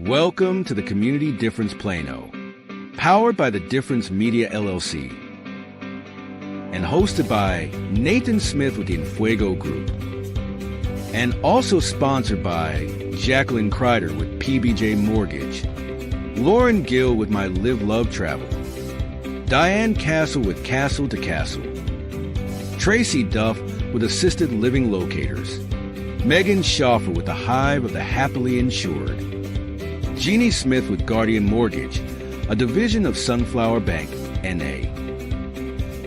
Welcome to the Community Difference Plano, powered by the Difference Media LLC, and hosted by Nathan Smith with the Enfuego Group, and also sponsored by Jacqueline Kreider with PBJ Mortgage, Lauren Gill with My Live Love Travel, Diane Cassel with Cassel to Cassel, Traci Duff with Assisted Living Locators, Megan Schaffer with the Hive of the Happily Insured, Jeannie Smith with Guardian Mortgage, a division of Sunflower Bank, N.A.,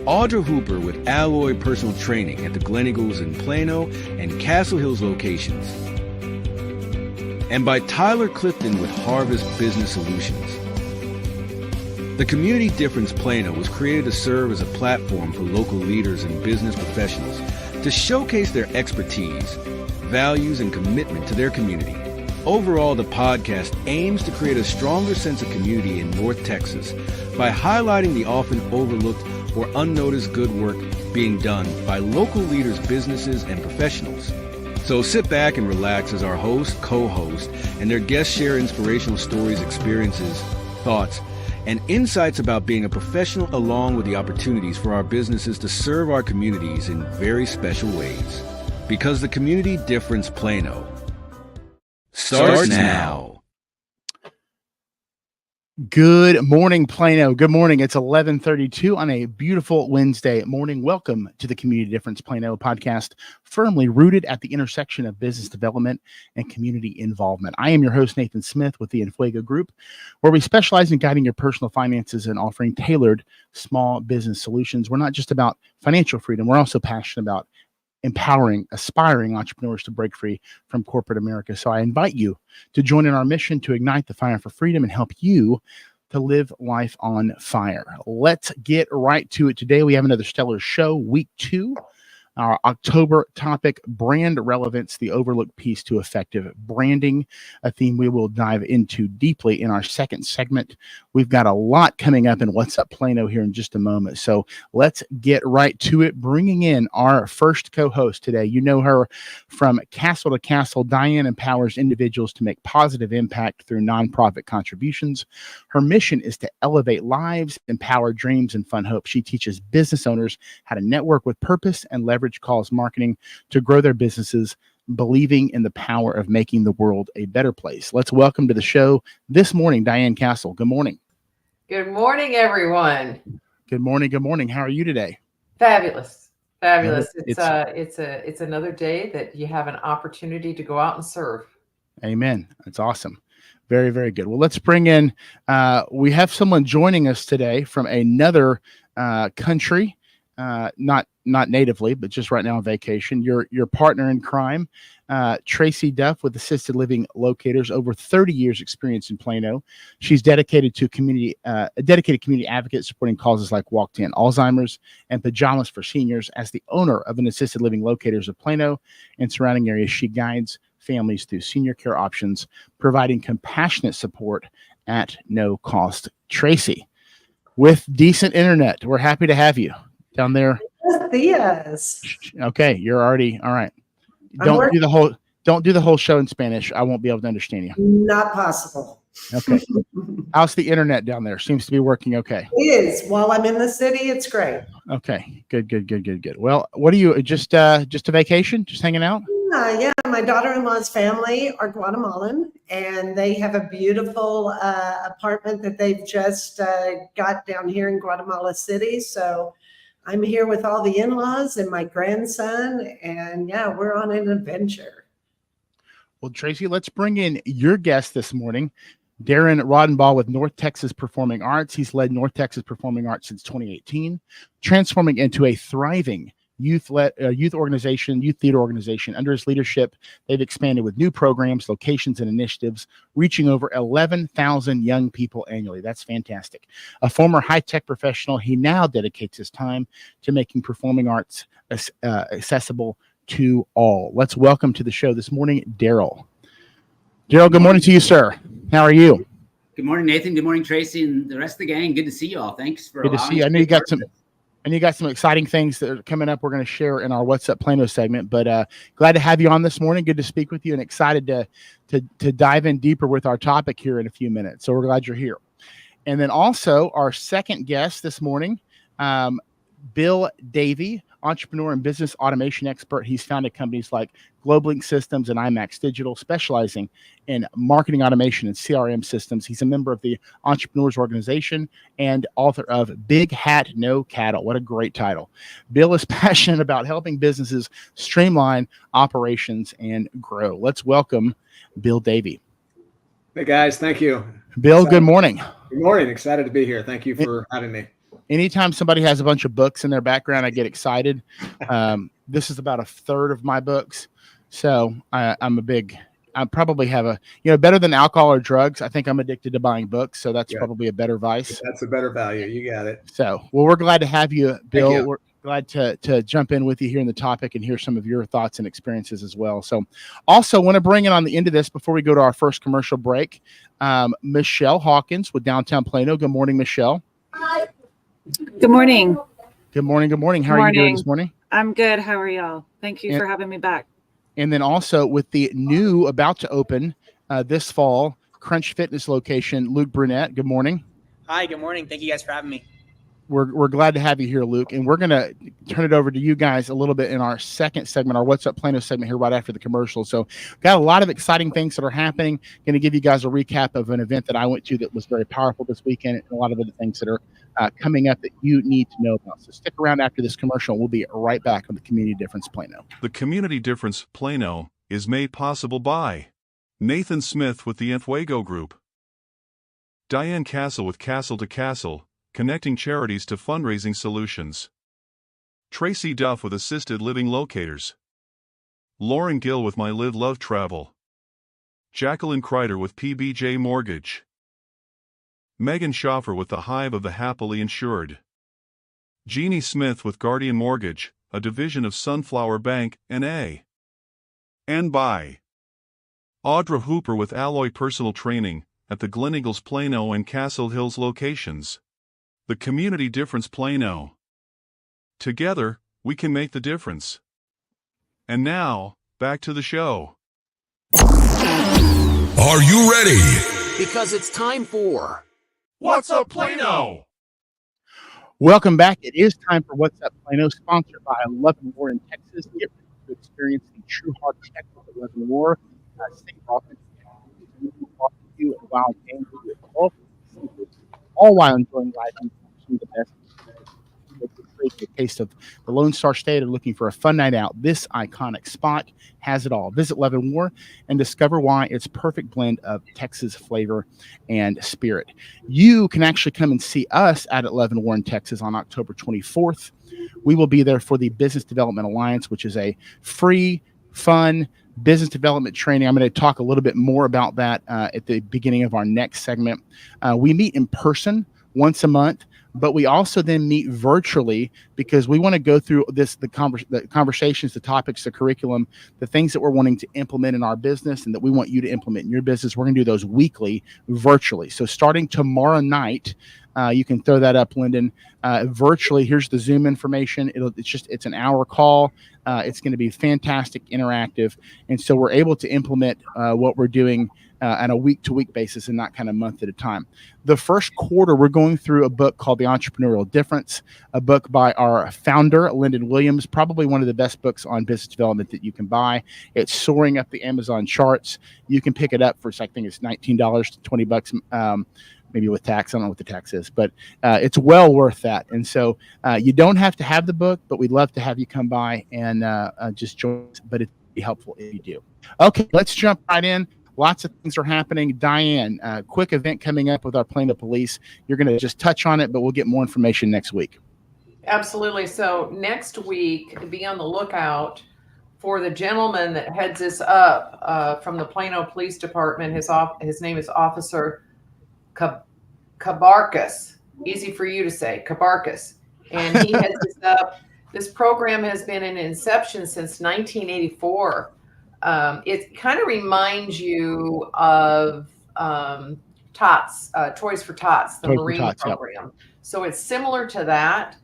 Audra Hooper with Alloy Personal Training at the Glen Eagles in Plano and Castle Hills locations, and by Tyler Clifton with Harvest Business Solutions. The Community Difference Plano was created to serve as a platform for local leaders and business professionals to showcase their expertise, values, and commitment to their community. Overall, the podcast aims to create a stronger sense of community in North Texas by highlighting the often overlooked or unnoticed good work being done by local leaders, businesses, and professionals. So sit back and relax as our host, co-host, and their guests share inspirational stories, experiences, thoughts, and insights about being a professional, along with the opportunities for our businesses to serve our communities in very special ways. Because the Community Difference Plano starts now. Good morning, Plano. Good morning. It's 11:32 on a beautiful Wednesday morning. Welcome to the Community Difference Plano podcast, firmly rooted at the intersection of business development and community involvement. I am your host, Nathan Smith with the Enfuego Group, where we specialize in guiding your personal finances and offering tailored small business solutions. We're not just about financial freedom. We're also passionate about empowering aspiring entrepreneurs to break free from corporate America. So I invite you to join in our mission to ignite the fire for freedom and help you to live life on fire. Let's get right to it. Today we have another stellar show, week 2. Our October topic, brand relevance, the overlooked piece to effective branding, a theme we will dive into deeply in our second segment. We've got a lot coming up in What's Up Plano here in just a moment. So let's get right to it, bringing in our first co-host today. You know her from Cassel to Cassel. Diane empowers individuals to make positive impact through nonprofit contributions. Her mission is to elevate lives, empower dreams, and fund hope. She teaches business owners how to network with purpose and leverage calls marketing to grow their businesses, believing in the power of making the world a better place. Let's welcome to the show this morning, Diane Cassel. Good morning. Good morning, everyone. Good morning. Good morning. How are you today? Fabulous. Fabulous. It's another day that you have an opportunity to go out and serve. Amen. That's awesome. Very, very good. Well, let's bring in, we have someone joining us today from another country, not natively, but just right now on vacation. Your partner in crime, Traci Duff with Assisted Living Locators, over 30 years experience in Plano. She's dedicated to a dedicated community advocate supporting causes like Walk to End Alzheimer's and Pajamas for Seniors. As the owner of an Assisted Living Locators of Plano and surrounding areas, she guides families through senior care options, providing compassionate support at no cost. Traci, with decent internet, we're happy to have you down there. Yes. Okay, you're already all right. Don't do the whole show in Spanish. I won't be able to understand you. Not possible. Okay. How's the internet down there? Seems to be working okay. It is. While I'm in the city, it's great. Okay. Good. Well, what are you just a vacation? Just hanging out? Yeah, my daughter-in-law's family are Guatemalan, and they have a beautiful apartment that they've just got down here in Guatemala City. So I'm here with all the in-laws and my grandson, and yeah, we're on an adventure. Well, Traci, let's bring in your guest this morning, Darren Rodenbaugh with North Texas Performing Arts. He's led North Texas Performing Arts since 2018, transforming into a thriving youth theater organization. Under his leadership, they've expanded with new programs, locations, and initiatives, reaching over 11,000 young people annually. That's fantastic. A former high-tech professional, he now dedicates his time to making performing arts accessible to all. Let's welcome to the show this morning, Darrell. Darrell, good morning to you, sir. How are you? Good morning, Nathan. Good morning, Traci, and the rest of the gang. Good to see you all. Thanks for good to see you. I know you got some. And you got some exciting things that are coming up we're going to share in our What's Up Plano segment. But glad to have you on this morning. Good to speak with you, and excited to dive in deeper with our topic here in a few minutes. So we're glad you're here. And then also our second guest this morning, Bill Davey, entrepreneur and business automation expert. He's founded companies like GlobalLink Systems and iMax Digital, specializing in marketing automation and CRM systems. He's a member of the Entrepreneurs Organization and author of Big Hat, No Cattle. What a great title. Bill is passionate about helping businesses streamline operations and grow. Let's welcome Bill Davey. Hey guys, thank you. Bill, good morning. Good morning. Excited to be here. Thank you for having me. Anytime somebody has a bunch of books in their background, I get excited. This is about a third of my books. So I probably have better than alcohol or drugs. I think I'm addicted to buying books. So that's probably a better vice. That's a better value. You got it. So, well, we're glad to have you, Bill. Thank you. We're glad to jump in with you here in the topic and hear some of your thoughts and experiences as well. So also want to bring in on the end of this before we go to our first commercial break, Michelle Hawkins with Downtown Plano. Good morning, Michelle. Hi. Good morning. Good morning. Good morning. How are you doing this morning? I'm good. How are y'all? Thank you for having me back. And then also with the new about to open this fall Crunch Fitness location, Luke Brunette. Good morning. Hi, good morning. Thank you guys for having me. We're glad to have you here, Luke. And we're going to turn it over to you guys a little bit in our second segment, our What's Up Plano segment here right after the commercial. So got a lot of exciting things that are happening. Going to give you guys a recap of an event that I went to that was very powerful this weekend, and a lot of other things that are coming up that you need to know about. So stick around after this commercial. We'll be right back on the Community Difference Plano. The Community Difference Plano is made possible by Nathan Smith with the Enfuego Group, Diane Cassel with Cassel to Cassel, connecting charities to fundraising solutions, Traci Duff with Assisted Living Locators, Lauren Gill with My Live Love Travel, Jacqueline Kreider with PBJ Mortgage, Megan Schaffer with the Hive of the Happily Insured, Jeannie Smith with Guardian Mortgage, a division of Sunflower Bank, N.A., and by Audra Hooper with Alloy Personal Training at the Glen Eagles Plano and Castle Hills locations. The Community Difference Plano. Together, we can make the difference. And now, back to the show. Are you ready? Because it's time for What's Up Plano? Welcome back. It is time for What's Up Plano, sponsored by 11 War in Texas. Get ready to experience the true heart of Texas at 11 War. State offense, barbecue, and wild games with all while enjoying life and some of the best. A taste of the Lone Star State, or looking for a fun night out, this iconic spot has it all. Visit Levin War and discover why it's perfect blend of Texas flavor and spirit. You can actually come and see us at 11 War in Texas on October 24th. We will be there for the Business Development Alliance, which is a free, fun business development training. I'm going to talk a little bit more about that at the beginning of our next segment. We meet in person once a month, but we also then meet virtually because we want to go through the conversations, the topics, the curriculum, the things that we're wanting to implement in our business and that we want you to implement in your business. We're going to do those weekly virtually. So starting tomorrow night, you can throw that up, Lyndon. Virtually, here's the Zoom information. It's an hour call. It's going to be fantastic, interactive. And so we're able to implement what we're doing on a week-to-week basis and not kind of month at a time. The first quarter, we're going through a book called The Entrepreneurial Difference, a book by our founder, Lyndon Williams, probably one of the best books on business development that you can buy. It's soaring up the Amazon charts. You can pick it up for, I think it's $19 to $20, maybe with tax. I don't know what the tax is, but it's well worth that. And so you don't have to have the book, but we'd love to have you come by and just join us, but it'd be helpful if you do. Okay, let's jump right in. Lots of things are happening. Diane, quick event coming up with our Plano Police. You're going to just touch on it, but we'll get more information next week. Absolutely. So next week, be on the lookout for the gentleman that heads us up from the Plano Police Department. His name is Officer Kabarkas. Easy for you to say, Kabarkas. And he heads us up. This program has been in inception since 1984. It kind of reminds you of TOTS, Toys for Tots, the Marine program. Yep. So it's similar to that.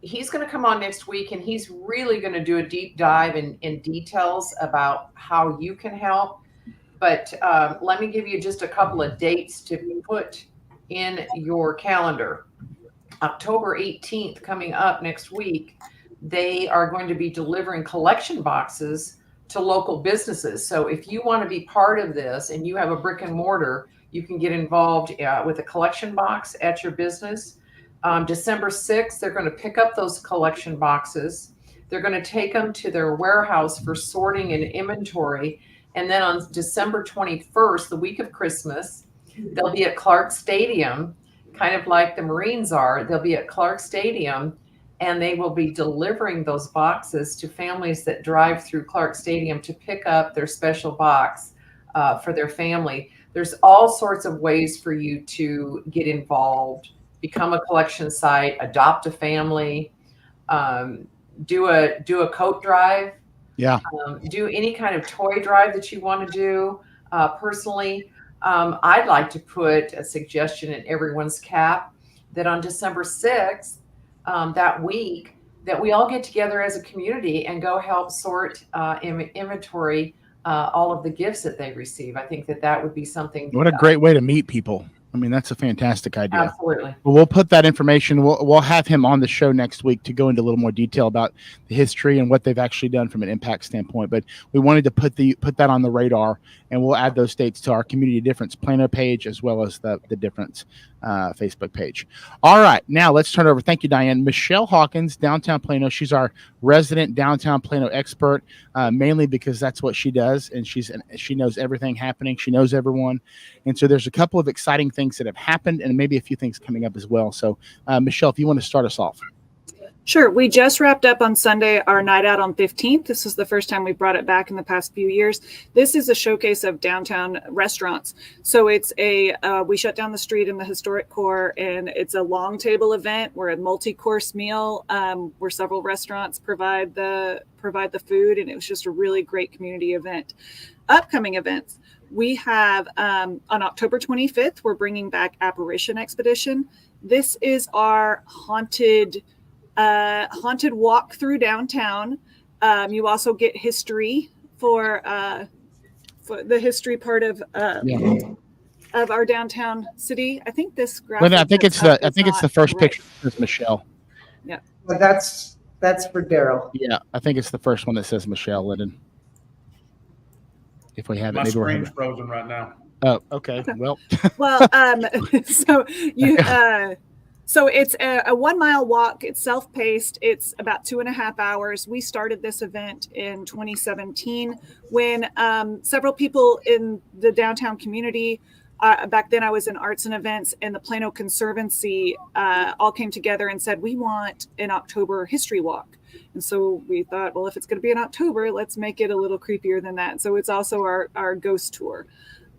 He's going to come on next week, and he's really going to do a deep dive in details about how you can help. But let me give you just a couple of dates to put in your calendar. October 18th, coming up next week, they are going to be delivering collection boxes to local businesses. So if you want to be part of this and you have a brick and mortar, you can get involved with a collection box at your business. December 6th, they're going to pick up those collection boxes. They're going to take them to their warehouse for sorting and inventory. And then on December 21st, the week of Christmas, they'll be at Clark Stadium, kind of like the Marines are. They'll be at Clark Stadium, and they will be delivering those boxes to families that drive through Clark Stadium to pick up their special box for their family. There's all sorts of ways for you to get involved, become a collection site, adopt a family, do a coat drive. Yeah. Do any kind of toy drive that you want to do. Personally, I'd like to put a suggestion in everyone's cap that on December 6th, that week, that we all get together as a community and go help sort inventory all of the gifts that they receive. I think that would be something. What a great way to meet people. I mean, that's a fantastic idea. Absolutely. Well, we'll put that information. We'll have him on the show next week to go into a little more detail about the history and what they've actually done from an impact standpoint. But we wanted to put that on the radar, and we'll add those dates to our Community Difference Plano page as well as the Difference Facebook page. All right, now let's turn it over. Thank you, Diane. Michelle Hawkins, downtown Plano. She's our resident downtown Plano expert, mainly because that's what she does, and she knows everything happening. She knows everyone, and so there's a couple of exciting things that have happened, and maybe a few things coming up as well. So, Michelle, if you want to start us off. Sure. We just wrapped up on Sunday our night out on 15th. This is the first time we brought it back in the past few years. This is a showcase of downtown restaurants. So it's we shut down the street in the historic core, and it's a long table event. We're a multi-course meal where several restaurants provide the food, and it was just a really great community event. Upcoming events. We have on October 25th, we're bringing back Apparition Expedition. This is our haunted walk through downtown. You also get history for the history part of our downtown city. I think this graphic. I think it's the first picture. It's Michelle. Yeah. Well, that's for Darrell. Yeah, I think it's the first one that says Michelle Linden. If we have My it, maybe screen's frozen right now. Oh, okay. Well, so it's a 1 mile walk. It's self-paced. It's about 2.5 hours. We started this event in 2017 when several people in the downtown community, back then I was in arts and events, and the Plano Conservancy all came together and said, we want an October history walk. And so we thought, well, if it's going to be in October, let's make it a little creepier than that. So it's also our ghost tour.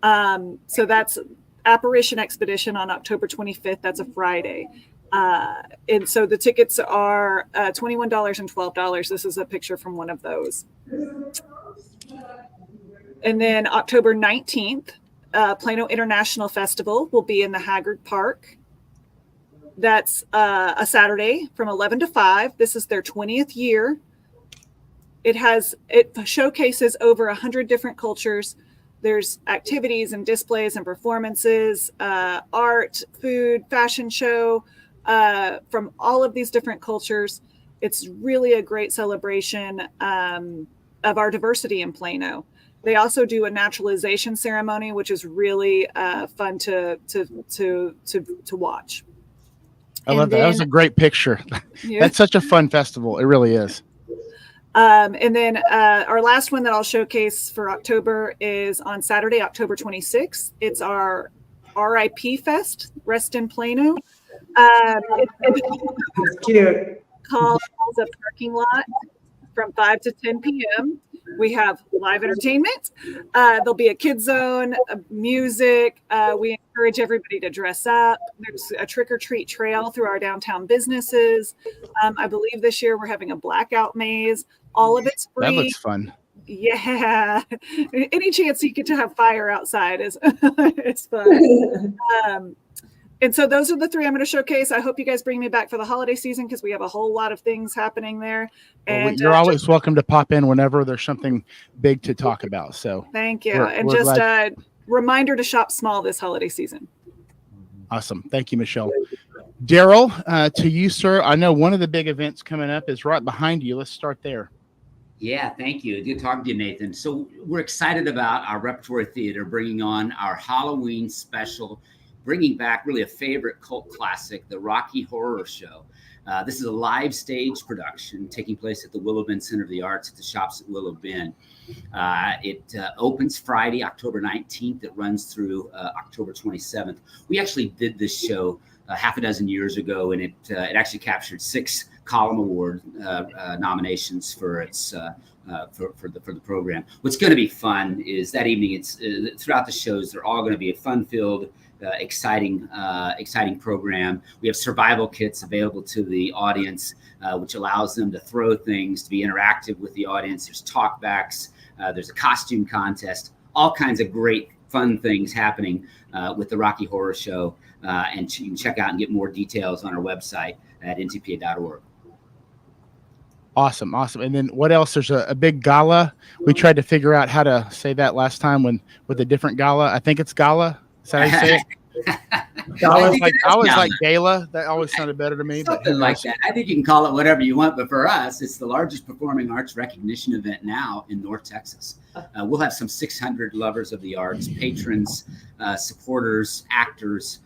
So that's Apparition Expedition on October 25th. That's a Friday. And so the tickets are $21 and $12. This is a picture from one of those. And then October 19th, Plano International Festival will be in the Haggard Park. That's a Saturday from 11 to 5. This is their 20th year. It showcases over 100 different cultures. There's activities and displays and performances, art, food, fashion show from all of these different cultures. It's really a great celebration of our diversity in Plano. They also do a naturalization ceremony, which is really fun to watch. I love that. That was a great picture. Yeah. That's such a fun festival. It really is. And then our last one that I'll showcase for October is on Saturday, October 26th. It's our RIP Fest, Rest in Plano. It's cute. Called a parking lot from 5 to 10 p.m. We have live entertainment. There'll be a kids zone, music. We encourage everybody to dress up. There's a trick-or-treat trail through our downtown businesses. I believe this year we're having a blackout maze. All of it's free. That looks fun. Yeah. Any chance you get to have fire outside is fun. And so those are the three I'm going to showcase. I hope you guys bring me back for the holiday season because we have a whole lot of things happening there. And you're always welcome to pop in whenever there's something big to talk about. So thank you. And just a reminder to shop small this holiday season. Awesome. Thank you, Michelle. Darrell, to you, sir. I know one of the big events coming up is right behind you. Let's start there. Yeah, thank you. Good talking to you, Nathan. So we're excited about our repertory theater bringing on our Halloween special, bringing back really a favorite cult classic, the Rocky Horror Show. This is a live stage production taking place at the Willow Bend Center of the Arts at the Shops at Willow Bend. It opens Friday, October 19th. It runs through October 27th. We actually did this show half a dozen years ago, and it actually captured 6 Column Award nominations for its for the program. What's going to be fun is that evening. It's throughout the shows. They're all going to be a fun-filled, exciting program. We have survival kits available to the audience, which allows them to throw things, to be interactive with the audience. There's talkbacks. There's a costume contest. All kinds of great fun things happening with the Rocky Horror Show. And you can check out and get more details on our website at ntpa.org. Awesome. And then what else? There's a big gala. We tried to figure out how to say that last time with a different gala. I think it's gala. Is that how you say it? I always like gala. That always sounded better to me. Something like that. I think you can call it whatever you want, but for us, it's the largest performing arts recognition event now in North Texas. We'll have some 600 lovers of the arts, patrons, supporters, actors,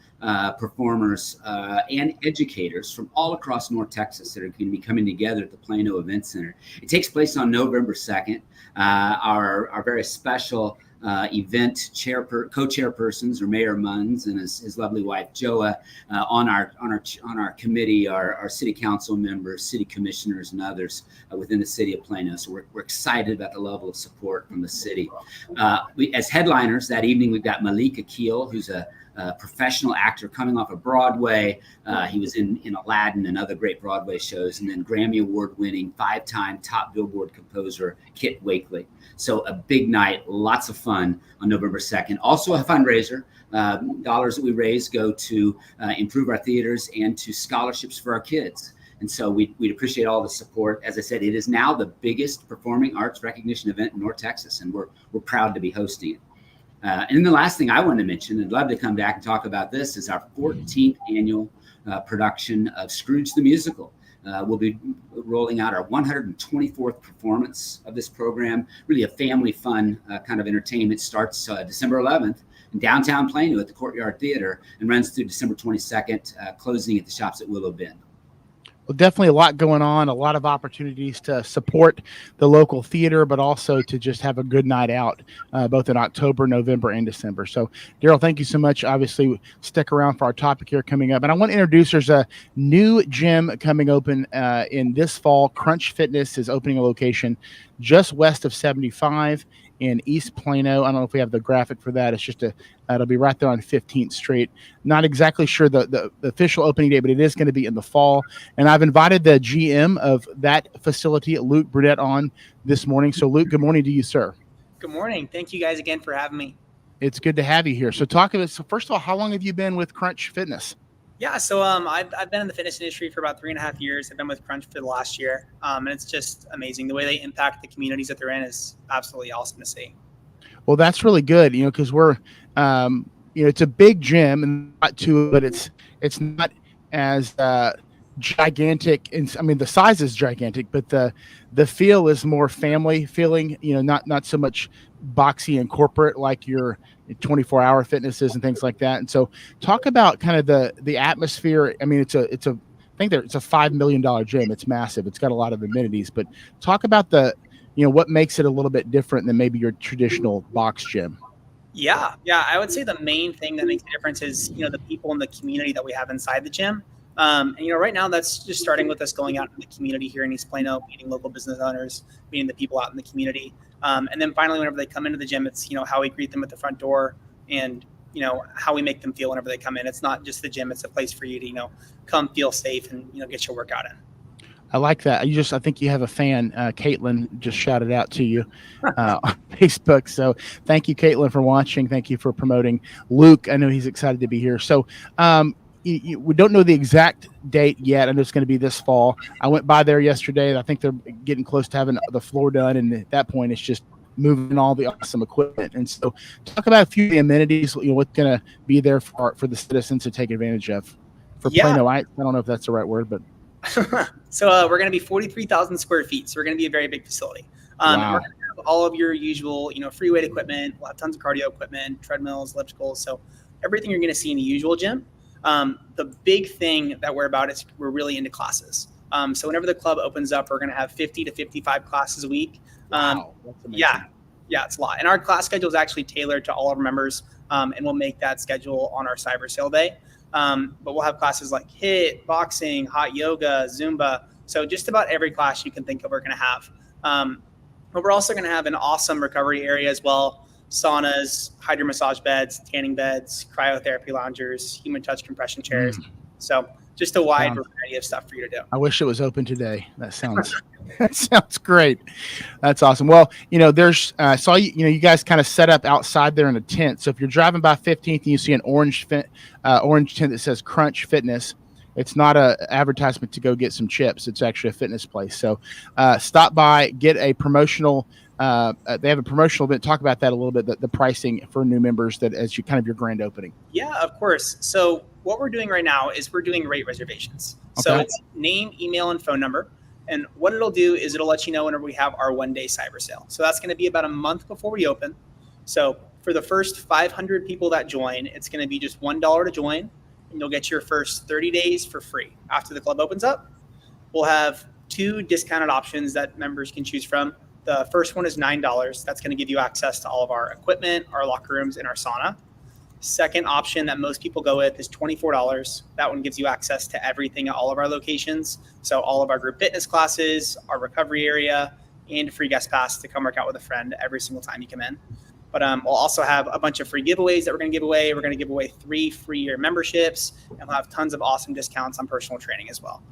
performers, and educators from all across North Texas that are going to be coming together at the Plano Event Center. It takes place on November 2nd. Our very special event co-chairpersons are Mayor Munns and his lovely wife Joa. On our committee are city council members, city commissioners, and others within the city of Plano. So we're excited about the level of support from the city. As headliners that evening, we've got Malik Akil, who's a professional actor coming off of Broadway. He was in Aladdin and other great Broadway shows. And then Grammy Award-winning 5-time top Billboard composer Kit Wakely. So a big night, lots of fun on November 2nd. Also a fundraiser. Dollars that we raise go to improve our theaters and to scholarships for our kids. And so we'd appreciate all the support. As I said, it is now the biggest performing arts recognition event in North Texas, and we're proud to be hosting it. And then the last thing I wanted to mention, I'd love to come back and talk about this, is our 14th annual production of Scrooge the Musical. We'll be rolling out our 124th performance of this program, really a family fun kind of entertainment. Starts December 11th in downtown Plano at the Courtyard Theater and runs through December 22nd, closing at the Shops at Willow Bend. Well, definitely a lot going on, a lot of opportunities to support the local theater, but also to just have a good night out, both in October, November, and December. So, Darrell, thank you so much. Obviously, stick around for our topic here coming up. And I want to introduce, there's a new gym coming open in this fall. Crunch Fitness is opening a location just west of 75 in East Plano. I don't know if we have the graphic for that. It's just it'll be right there on 15th Street. Not exactly sure the official opening date, but it is going to be in the fall. And I've invited the GM of that facility, Luke Burdett, on this morning. So, Luke, good morning to you, sir. Good morning. Thank you guys again for having me. It's good to have you here. So, so first of all, how long have you been with Crunch Fitness? Yeah, so I've been in the fitness industry for about 3.5 years. I've been with Crunch for the last year, and it's just amazing. The way they impact the communities that they're in is absolutely awesome to see. Well, that's really good, because we're, it's a big gym, and not too, but it's not as gigantic. And I mean, the size is gigantic, but the feel is more family feeling. Not so much boxy and corporate like your 24-hour fitnesses and things like that. And so, talk about kind of the atmosphere. I mean, I think it's a $5 million gym. It's massive. It's got a lot of amenities. But talk about what makes it a little bit different than maybe your traditional box gym. Yeah, I would say the main thing that makes a difference is the people in the community that we have inside the gym. And right now that's just starting with us going out in the community here in East Plano, meeting local business owners, meeting the people out in the community. And then finally, whenever they come into the gym, it's, how we greet them at the front door and, how we make them feel whenever they come in. It's not just the gym. It's a place for you to, come feel safe and, get your workout in. I like that. I think you have a fan. Caitlin just shouted out to you on Facebook. So thank you, Caitlin, for watching. Thank you for promoting Luke. I know he's excited to be here. So, we don't know the exact date yet. I know it's going to be this fall. I went by there yesterday. I think they're getting close to having the floor done, and at that point, it's just moving all the awesome equipment. And so, talk about a few of the amenities. What's going to be there for the citizens to take advantage of for Plano. I don't know if that's the right word, but so we're going to be 43,000 square feet. So we're going to be a very big facility. Wow. We're going to have all of your usual, free weight equipment. We'll have tons of cardio equipment, treadmills, ellipticals. So everything you're going to see in a usual gym. The big thing that we're about is we're really into classes. So whenever the club opens up, we're going to have 50 to 55 classes a week. Wow, yeah, it's a lot. And our class schedule is actually tailored to all of our members, and we'll make that schedule on our cyber sale day. But we'll have classes like HIIT, boxing, hot yoga, Zumba. So just about every class you can think of, we're going to have. But we're also going to have an awesome recovery area as well. Saunas, hydro massage beds, tanning beds, cryotherapy loungers, human touch compression chairs. So just a wide variety of stuff for you to do. I wish it was open today. That sounds that sounds great. That's awesome. Well, there's saw you guys kind of set up outside there in a tent. So if you're driving by 15th and you see an orange tent that says Crunch Fitness, it's not an advertisement to go get some chips. It's actually a fitness place. So stop by, get a promotional. They have a promotional event. Talk about that a little bit. The pricing for new members that as you kind of your grand opening. Yeah, of course. So what we're doing right now is we're doing rate reservations. Okay. So it's name, email, and phone number. And what it'll do is it'll let you know whenever we have our 1-day cyber sale. So that's going to be about a month before we open. So for the first 500 people that join, it's going to be just $1 to join, and you'll get your first 30 days for free. After the club opens up, we'll have 2 discounted options that members can choose from. The first one is $9. That's going to give you access to all of our equipment, our locker rooms, and our sauna. Second option that most people go with is $24. That one gives you access to everything at all of our locations. So all of our group fitness classes, our recovery area, and a free guest pass to come work out with a friend every single time you come in. But we'll also have a bunch of free giveaways that we're going to give away. We're going to give away 3 free-year memberships, and we'll have tons of awesome discounts on personal training as well.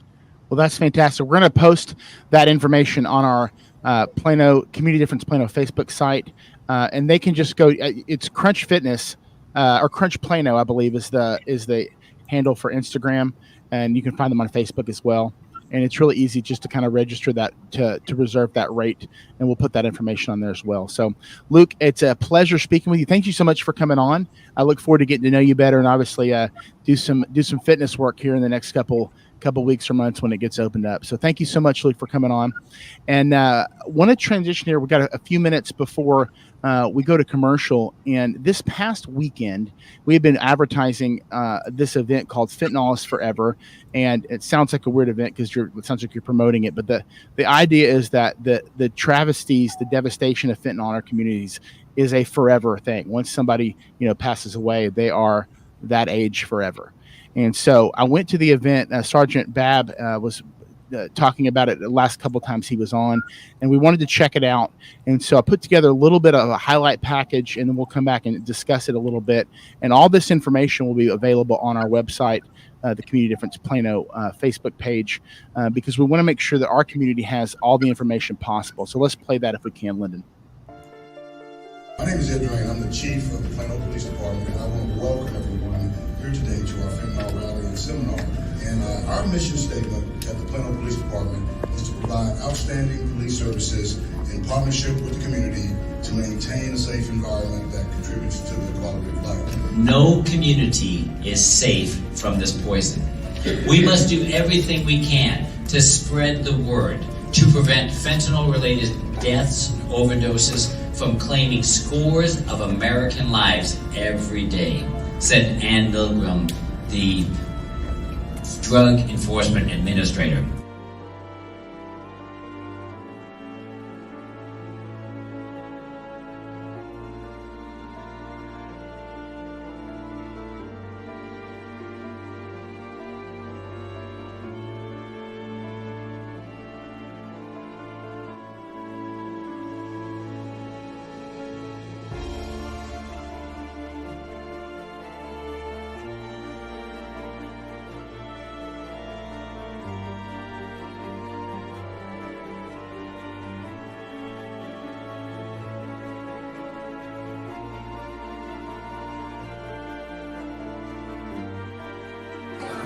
Well, that's fantastic. We're going to post that information on our Plano Community Difference Plano Facebook site, and they can just go. It's Crunch Fitness or Crunch Plano, I believe, is the handle for Instagram, and you can find them on Facebook as well. And it's really easy just to kind of register that to reserve that rate, and we'll put that information on there as well. So, Luke, it's a pleasure speaking with you. Thank you so much for coming on. I look forward to getting to know you better, and obviously do some fitness work here in the next couple weeks or months when it gets opened up. So thank you so much, Luke, for coming on. And want to transition here. We've got a few minutes before we go to commercial. And this past weekend, we've been advertising this event called Fentanyl is Forever. And it sounds like a weird event because it sounds like you're promoting it. But the idea is that the travesties, the devastation of fentanyl in our communities is a forever thing. Once somebody passes away, they are that age forever. And so I went to the event. Sergeant Babb was talking about it the last couple of times he was on, and we wanted to check it out. And so I put together a little bit of a highlight package, and then we'll come back and discuss it a little bit. And all this information will be available on our website, the Community Difference Plano Facebook page, because we want to make sure that our community has all the information possible. So let's play that if we can, Lyndon. My name is Ed Drain. I'm the chief of the Plano Police Department, and I want to welcome everyone here today to our fentanyl rally and seminar. And our mission statement at the Plano Police Department is to provide outstanding police services in partnership with the community to maintain a safe environment that contributes to the quality of life. No community is safe from this poison. We must do everything we can to spread the word, to prevent fentanyl-related deaths, overdoses, from claiming scores of American lives every day, said Ann Milgram, the Drug Enforcement Administrator.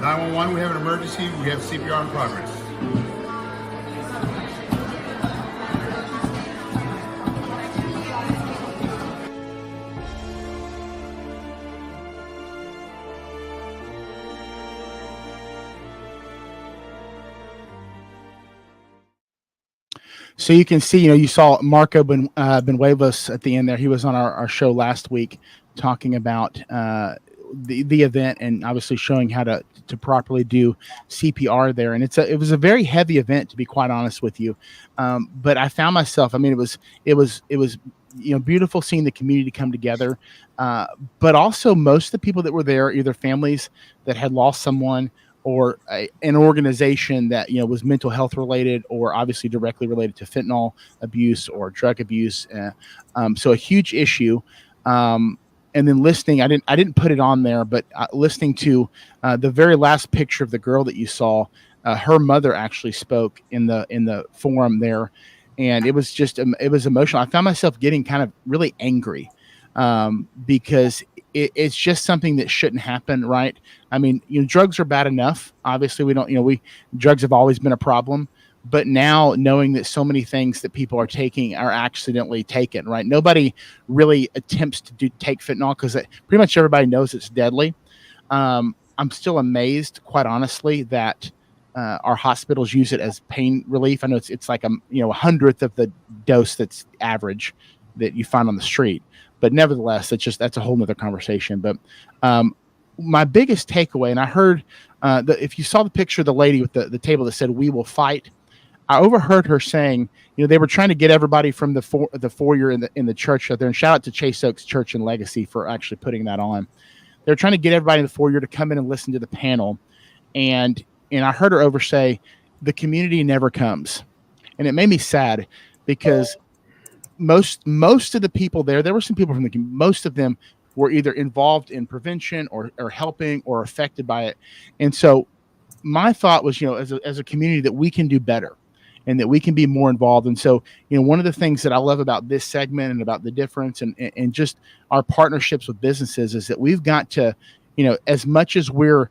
911, we have an emergency. We have CPR in progress. So you can see, you saw Marco Benuevos at the end there. He was on our show last week talking about the event and obviously showing how to properly do CPR there. And it was a very heavy event, to be quite honest with you. But I found myself, it was beautiful seeing the community come together. But also most of the people that were there, either families that had lost someone or an organization that was mental health related, or obviously directly related to fentanyl abuse or drug abuse. So a huge issue. And then listening, I didn't put it on there, but listening to the very last picture of the girl that you saw, her mother actually spoke in the forum there, and it was emotional. I found myself getting kind of really angry because it's just something that shouldn't happen, right? Drugs are bad enough. Obviously, drugs have always been a problem, but now knowing that so many things that people are taking are accidentally taken, right? Nobody really attempts to take fentanyl because pretty much everybody knows it's deadly. I'm still amazed, quite honestly, that our hospitals use it as pain relief. I know it's like a 100th of the dose that's average that you find on the street. But nevertheless, that's a whole nother conversation. But my biggest takeaway, and I heard if you saw the picture of the lady with the table that said "We will fight," I overheard her saying, they were trying to get everybody from the foyer in the church out there. And shout out to Chase Oaks Church and Legacy for actually putting that on. They're trying to get everybody in the foyer to come in and listen to the panel, and I heard her say, "The community never comes," and it made me sad because most of the people there were some people from most of them were either involved in prevention or helping or affected by it. And so my thought was, as a community, that we can do better and that we can be more involved. And so, one of the things that I love about this segment and about the difference and just our partnerships with businesses is that we've got to, as much as we're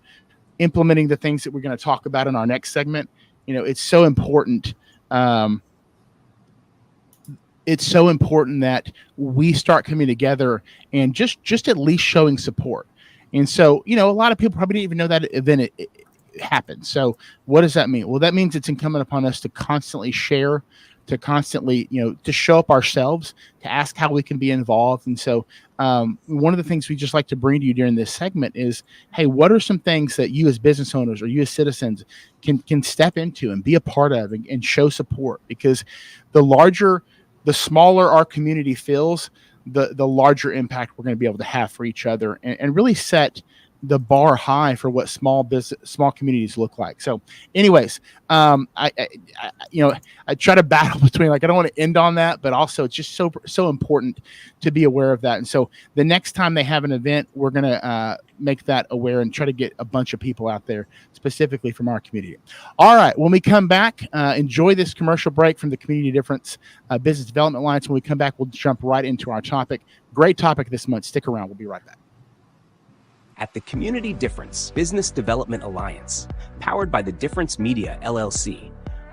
implementing the things that we're going to talk about in our next segment, it's so important. It's so important that we start coming together and just at least showing support. And so, a lot of people probably didn't even know that event it happened. So what does that mean? Well, that means it's incumbent upon us to constantly share, to constantly, to show up ourselves, to ask how we can be involved. And so one of the things we just like to bring to you during this segment is, hey, what are some things that you as business owners or you as citizens can step into and be a part of and show support? Because the smaller our community feels, the larger impact we're going to be able to have for each other and really set the bar high for what small communities look like. So anyways, I try to battle between, I don't want to end on that, but also it's just so important to be aware of that. And so the next time they have an event, we're going to make that aware and try to get a bunch of people out there specifically from our community. All right. When we come back, enjoy this commercial break from the Community Difference Business Development Alliance. When we come back, we'll jump right into our topic. Great topic this month. Stick around. We'll be right back. At the Community Difference Business Development Alliance, powered by the Difference Media, LLC,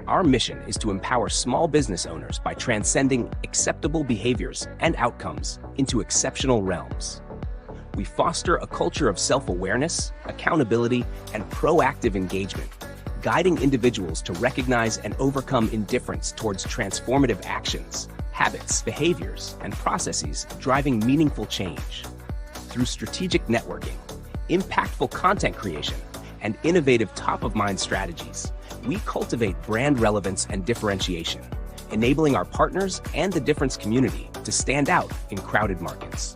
our mission is to empower small business owners by transcending acceptable behaviors and outcomes into exceptional realms. We foster a culture of self-awareness, accountability, and proactive engagement, guiding individuals to recognize and overcome indifference towards transformative actions, habits, behaviors, and processes driving meaningful change. Through strategic networking, impactful content creation, and innovative top-of-mind strategies, we cultivate brand relevance and differentiation, enabling our partners and the Difference community to stand out in crowded markets.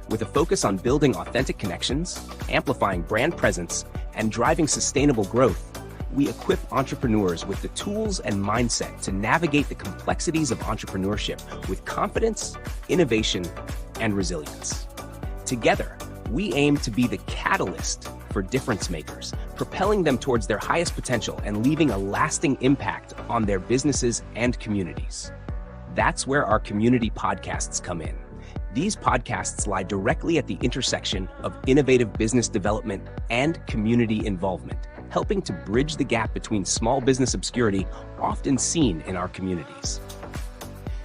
With a focus on building authentic connections, amplifying brand presence, and driving sustainable growth, we equip entrepreneurs with the tools and mindset to navigate the complexities of entrepreneurship with confidence, innovation, and resilience. Together, we aim to be the catalyst for difference makers, propelling them towards their highest potential and leaving a lasting impact on their businesses and communities. That's where our community podcasts come in. These podcasts lie directly at the intersection of innovative business development and community involvement, helping to bridge the gap between small business obscurity often seen in our communities.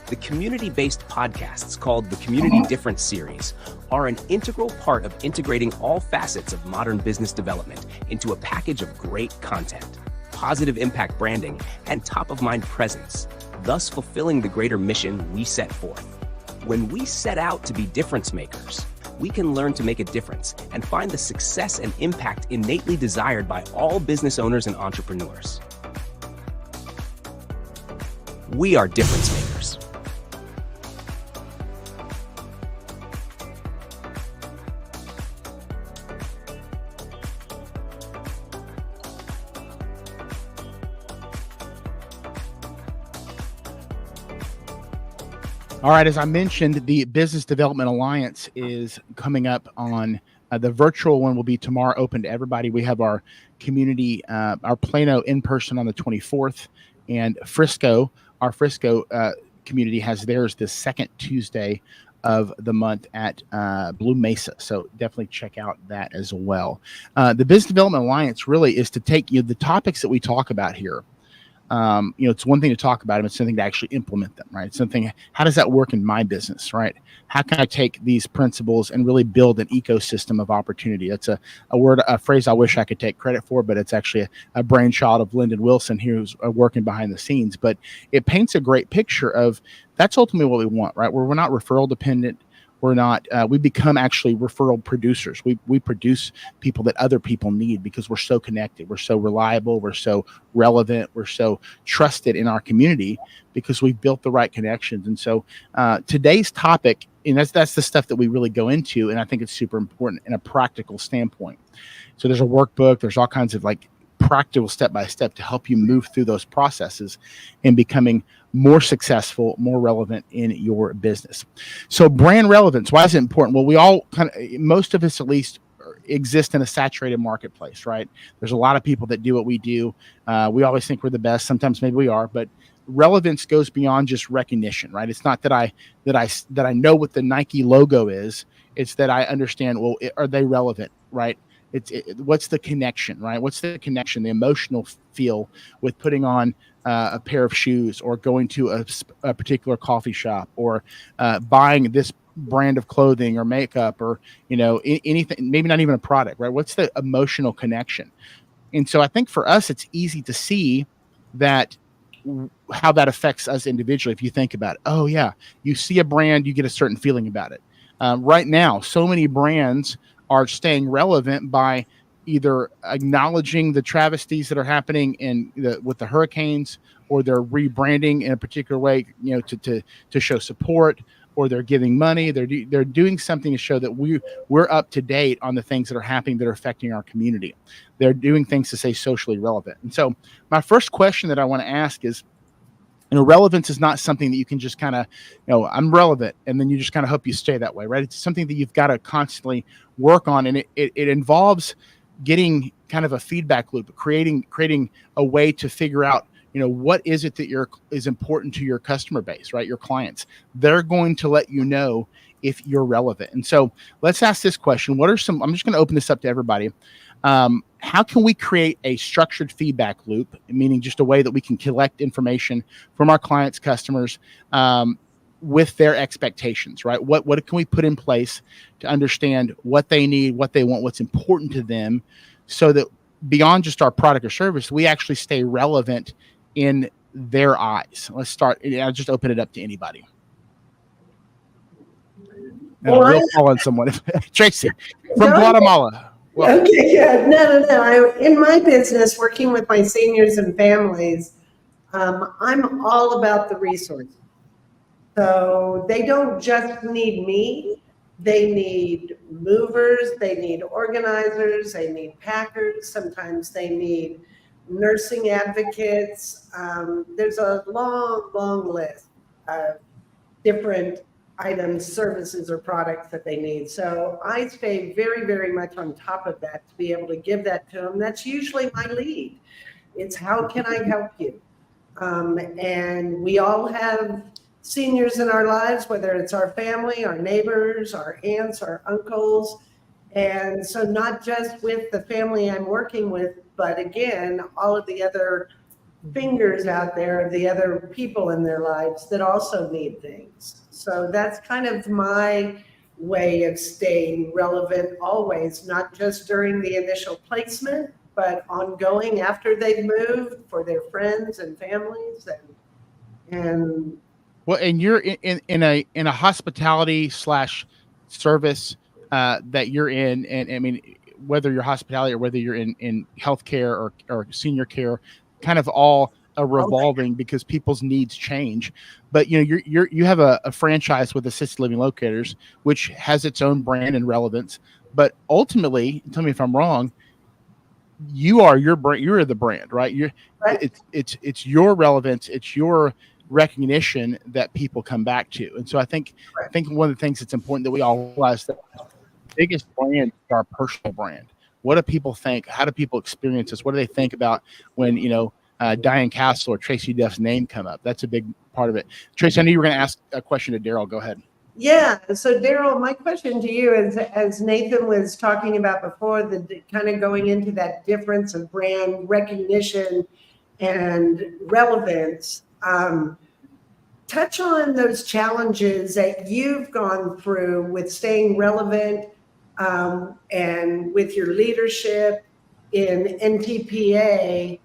The community-based podcasts called the Community Difference Series are an integral part of integrating all facets of modern business development into a package of great content, positive impact branding, and top-of-mind presence, thus fulfilling the greater mission we set forth. When we set out to be difference makers, we can learn to make a difference and find the success and impact innately desired by all business owners and entrepreneurs. We are difference makers. All right, as I mentioned, the Business Development Alliance is coming up on the virtual one will be tomorrow, open to everybody. We have our community, our Plano in person on the 24th, and Frisco, our Frisco community has theirs the second Tuesday of the month at Blue Mesa. So definitely check out that as well. The Business Development Alliance really is to take the topics that we talk about here. It's one thing to talk about them. It's something to actually implement them, right? It's something, how does that work in my business, right? How can I take these principles and really build an ecosystem of opportunity? That's a phrase I wish I could take credit for, but it's actually a brainchild of Lyndon Wilson, who's working behind the scenes. But it paints a great picture of that's ultimately what we want, right? Where we're not referral dependent. We're not, we become actually referral producers. We produce people that other people need because we're so connected. We're so reliable. We're so relevant. We're so trusted in our community because we've built the right connections. And so today's topic, and that's the stuff that we really go into. And I think it's super important in a practical standpoint. So there's a workbook. There's all kinds of practical step-by-step to help you move through those processes and becoming more successful, more relevant in your business. So brand relevance, why is it important? Well, we all most of us at least exist in a saturated marketplace, right? There's a lot of people that do what we do. We always think we're the best. Sometimes maybe we are, but relevance goes beyond just recognition, right? It's not that I know what the Nike logo is. It's that I understand, well, are they relevant, right? What's the connection, right? What's the connection, the emotional feel with putting on a pair of shoes or going to a particular coffee shop or buying this brand of clothing or makeup or, anything, maybe not even a product, right? What's the emotional connection? And so I think for us, it's easy to see that how that affects us individually. If you think about it, oh yeah, you see a brand, you get a certain feeling about it. Right now, so many brands are staying relevant by either acknowledging the travesties that are happening with the hurricanes, or they're rebranding in a particular way, to show support, or they're giving money. They're doing something to show that we're up to date on the things that are happening that are affecting our community. They're doing things to stay socially relevant. And so my first question that I want to ask is, relevance is not something that you can just kind of, I'm relevant, and then you just kind of hope you stay that way, right? It's something that you've got to constantly work on, and it involves getting kind of a feedback loop, creating a way to figure out, what is it that is important to your customer base, right? Your clients. They're going to let you know if you're relevant. And so let's ask this question. I'm just going to open this up to everybody. How can we create a structured feedback loop, meaning just a way that we can collect information from our clients, customers, with their expectations, right? What can we put in place to understand what they need, what they want, what's important to them, so that beyond just our product or service, we actually stay relevant in their eyes? Let's start. I'll just open it up to anybody. We'll call on someone. Tracy from Guatemala. Well, okay, yeah, no. In my business, working with my seniors and families, I'm all about the resources. So they don't just need me. They need movers. They need organizers. They need packers. Sometimes they need nursing advocates. There's a long list of different items, services, or products that they need. So I stay very, very much on top of that to be able to give that to them. That's usually my lead. It's how can I help you? And we all have seniors in our lives, whether it's our family, our neighbors, our aunts, our uncles. And so not just with the family I'm working with, but again, all of the other fingers out there, the other people in their lives that also need things. So that's kind of my way of staying relevant always, not just during the initial placement, but ongoing after they've moved for their friends and families and Well, and you're in a hospitality / service that you're in, and I mean, whether you're hospitality or whether you're in healthcare or senior care, kind of all a revolving because people's needs change. But you have a franchise with assisted living locators, which has its own brand and relevance. But ultimately, tell me if I'm wrong, you are your brand. You're the brand, right? right. It's your relevance. It's your recognition that people come back to. And so I think one of the things that's important that we all realize that the biggest brand is our personal brand. What do people think? How do people experience us? What do they think about when Diane Cassel or Traci Duff's name come up? That's a big part of it. Traci, I knew you were going to ask a question to Darrell. Go ahead. Yeah. So Darrell, my question to you is, as Nathan was talking about before, the kind of going into that difference of brand recognition and relevance, touch on those challenges that you've gone through with staying relevant and with your leadership in NTPA,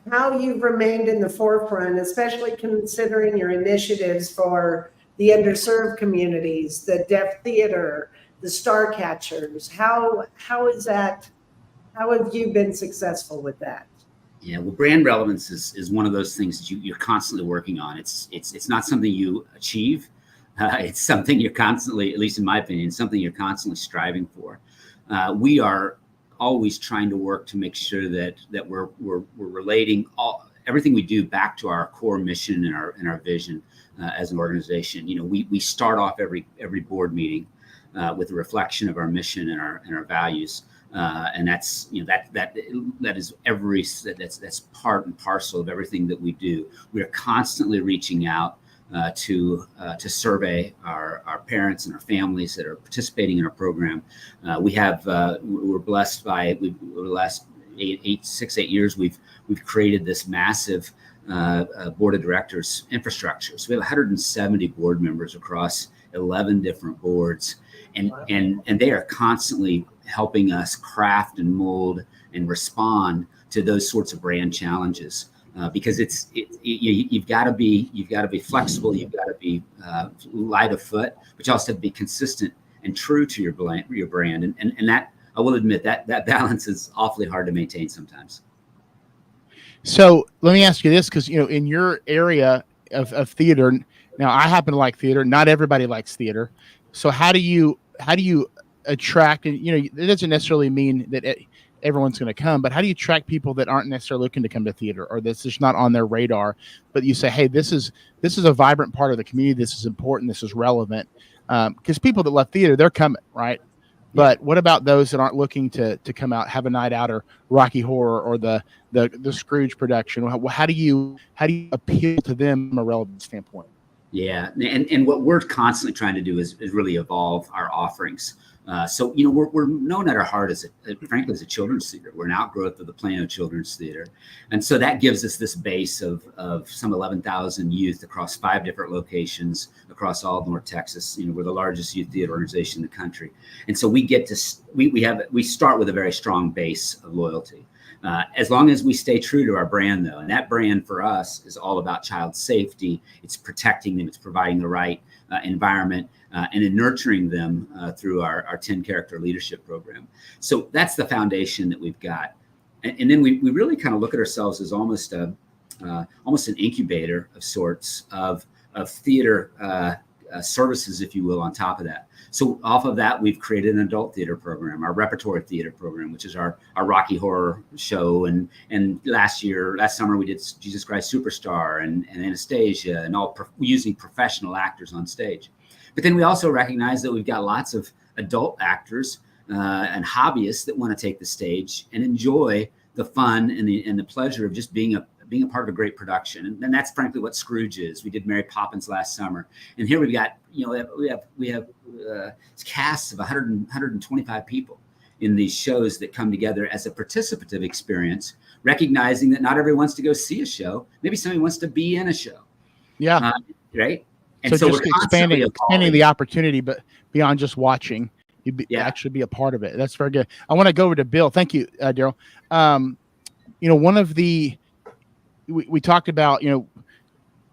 how you've remained in the forefront, especially considering your initiatives for the underserved communities, the deaf theater, the star catchers. How have you been successful with that? Yeah, well, brand relevance is one of those things that you're constantly working on. It's not something you achieve. It's something you're constantly, at least in my opinion, something you're constantly striving for. We are always trying to work to make sure that we're relating everything we do back to our core mission and our vision as an organization. We start off every board meeting with a reflection of our mission and our values. And that's that's part and parcel of everything that we do. We are constantly reaching out to survey our parents and our families that are participating in our program. We're blessed by over the last 6-8 years we've created this massive board of directors infrastructure. So we have 170 board members across 11 different boards, and they are constantly helping us craft and mold and respond to those sorts of brand challenges. Because you've got to be flexible, you've got to be light of foot, but you also have to be consistent and true to your brand. And that, I will admit, that balance is awfully hard to maintain sometimes. So let me ask you this, because in your area of theater, now I happen to like theater. Not everybody likes theater. So how do you attract? And it doesn't necessarily mean that everyone's going to come, but how do you attract people that aren't necessarily looking to come to theater, or that's just not on their radar? But you say, hey, this is a vibrant part of the community. This is important. This is relevant. Because people that love theater, they're coming, right? But what about those that aren't looking to come out, have a night out, or Rocky Horror, or the Scrooge production? How do you appeal to them from a relevant standpoint? Yeah, and what we're constantly trying to do is really evolve our offerings. So we're known at our heart frankly as a children's theater. We're an outgrowth of the Plano Children's Theater, and so that gives us this base of some 11,000 youth across 5 different locations across all of North Texas. We're the largest youth theater organization in the country, and so we start with a very strong base of loyalty. As long as we stay true to our brand, though, and that brand for us is all about child safety. It's protecting them. It's providing the right environment and in nurturing them through our 10-character leadership program. So that's the foundation that we've got. And then we really kind of look at ourselves as almost an incubator of sorts of theater services, if you will, on top of that. So off of that, we've created an adult theater program, our repertory theater program, which is our Rocky Horror show. And last summer, we did Jesus Christ Superstar and Anastasia, and all using professional actors on stage. But then we also recognize that we've got lots of adult actors and hobbyists that want to take the stage and enjoy the fun and the pleasure of just being being a part of a great production. And that's frankly what Scrooge is. We did Mary Poppins last summer. And here we've got, we have casts of 125 people in these shows that come together as a participative experience, recognizing that not everyone wants to go see a show. Maybe somebody wants to be in a show. Yeah. Right. And so so just expanding the opportunity, but beyond just watching, actually be a part of it. That's very good. I want to go over to Bill. Thank you, Darrell. One of we talked about,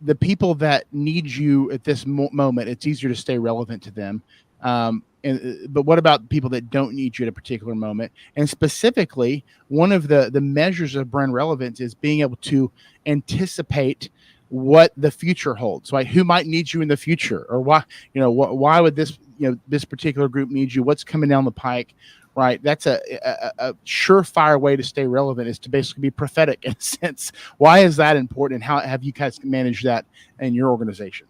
the people that need you at this moment, it's easier to stay relevant to them. But what about people that don't need you at a particular moment? And specifically, one of the measures of brand relevance is being able to anticipate what the future holds, right? Who might need you in the future, or why, why would this, this particular group need you? What's coming down the pike, right? That's a surefire way to stay relevant, is to basically be prophetic in a sense. Why is that important? And how have you guys managed that in your organization?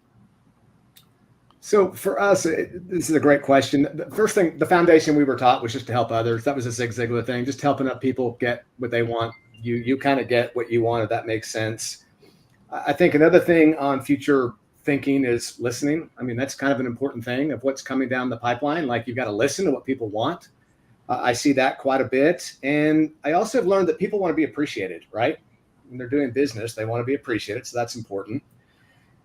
So for us, this is a great question. The first thing, the foundation we were taught was just to help others. That was a Zig Ziglar thing, just helping up people get what they want. You kind of get what you want, if that makes sense. I think another thing on future thinking is listening. I mean, that's kind of an important thing of what's coming down the pipeline. Like, you've got to listen to what people want. I see that quite a bit. And I also have learned that people want to be appreciated, right? When they're doing business, they want to be appreciated. So that's important.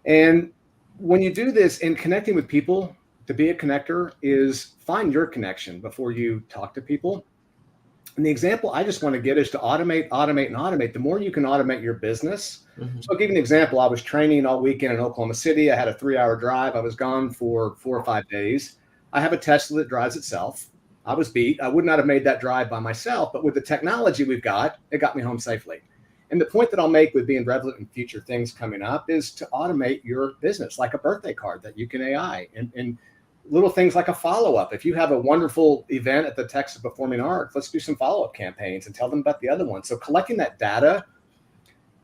And when you do this in connecting with people, to be a connector is find your connection before you talk to people. And the example I just want to get is to automate, automate, and automate. The more you can automate your business. Mm-hmm. So I'll give you an example. I was training all weekend in Oklahoma City. I had a 3-hour drive. I was gone for 4 or 5 days. I have a Tesla that drives itself. I was beat. I would not have made that drive by myself, but with the technology we've got, it got me home safely. And the point that I'll make with being relevant in future things coming up is to automate your business, like a birthday card that you can AI, and little things like a follow-up. If you have a wonderful event at the Texas Performing Arts, let's do some follow-up campaigns and tell them about the other one. So collecting that data,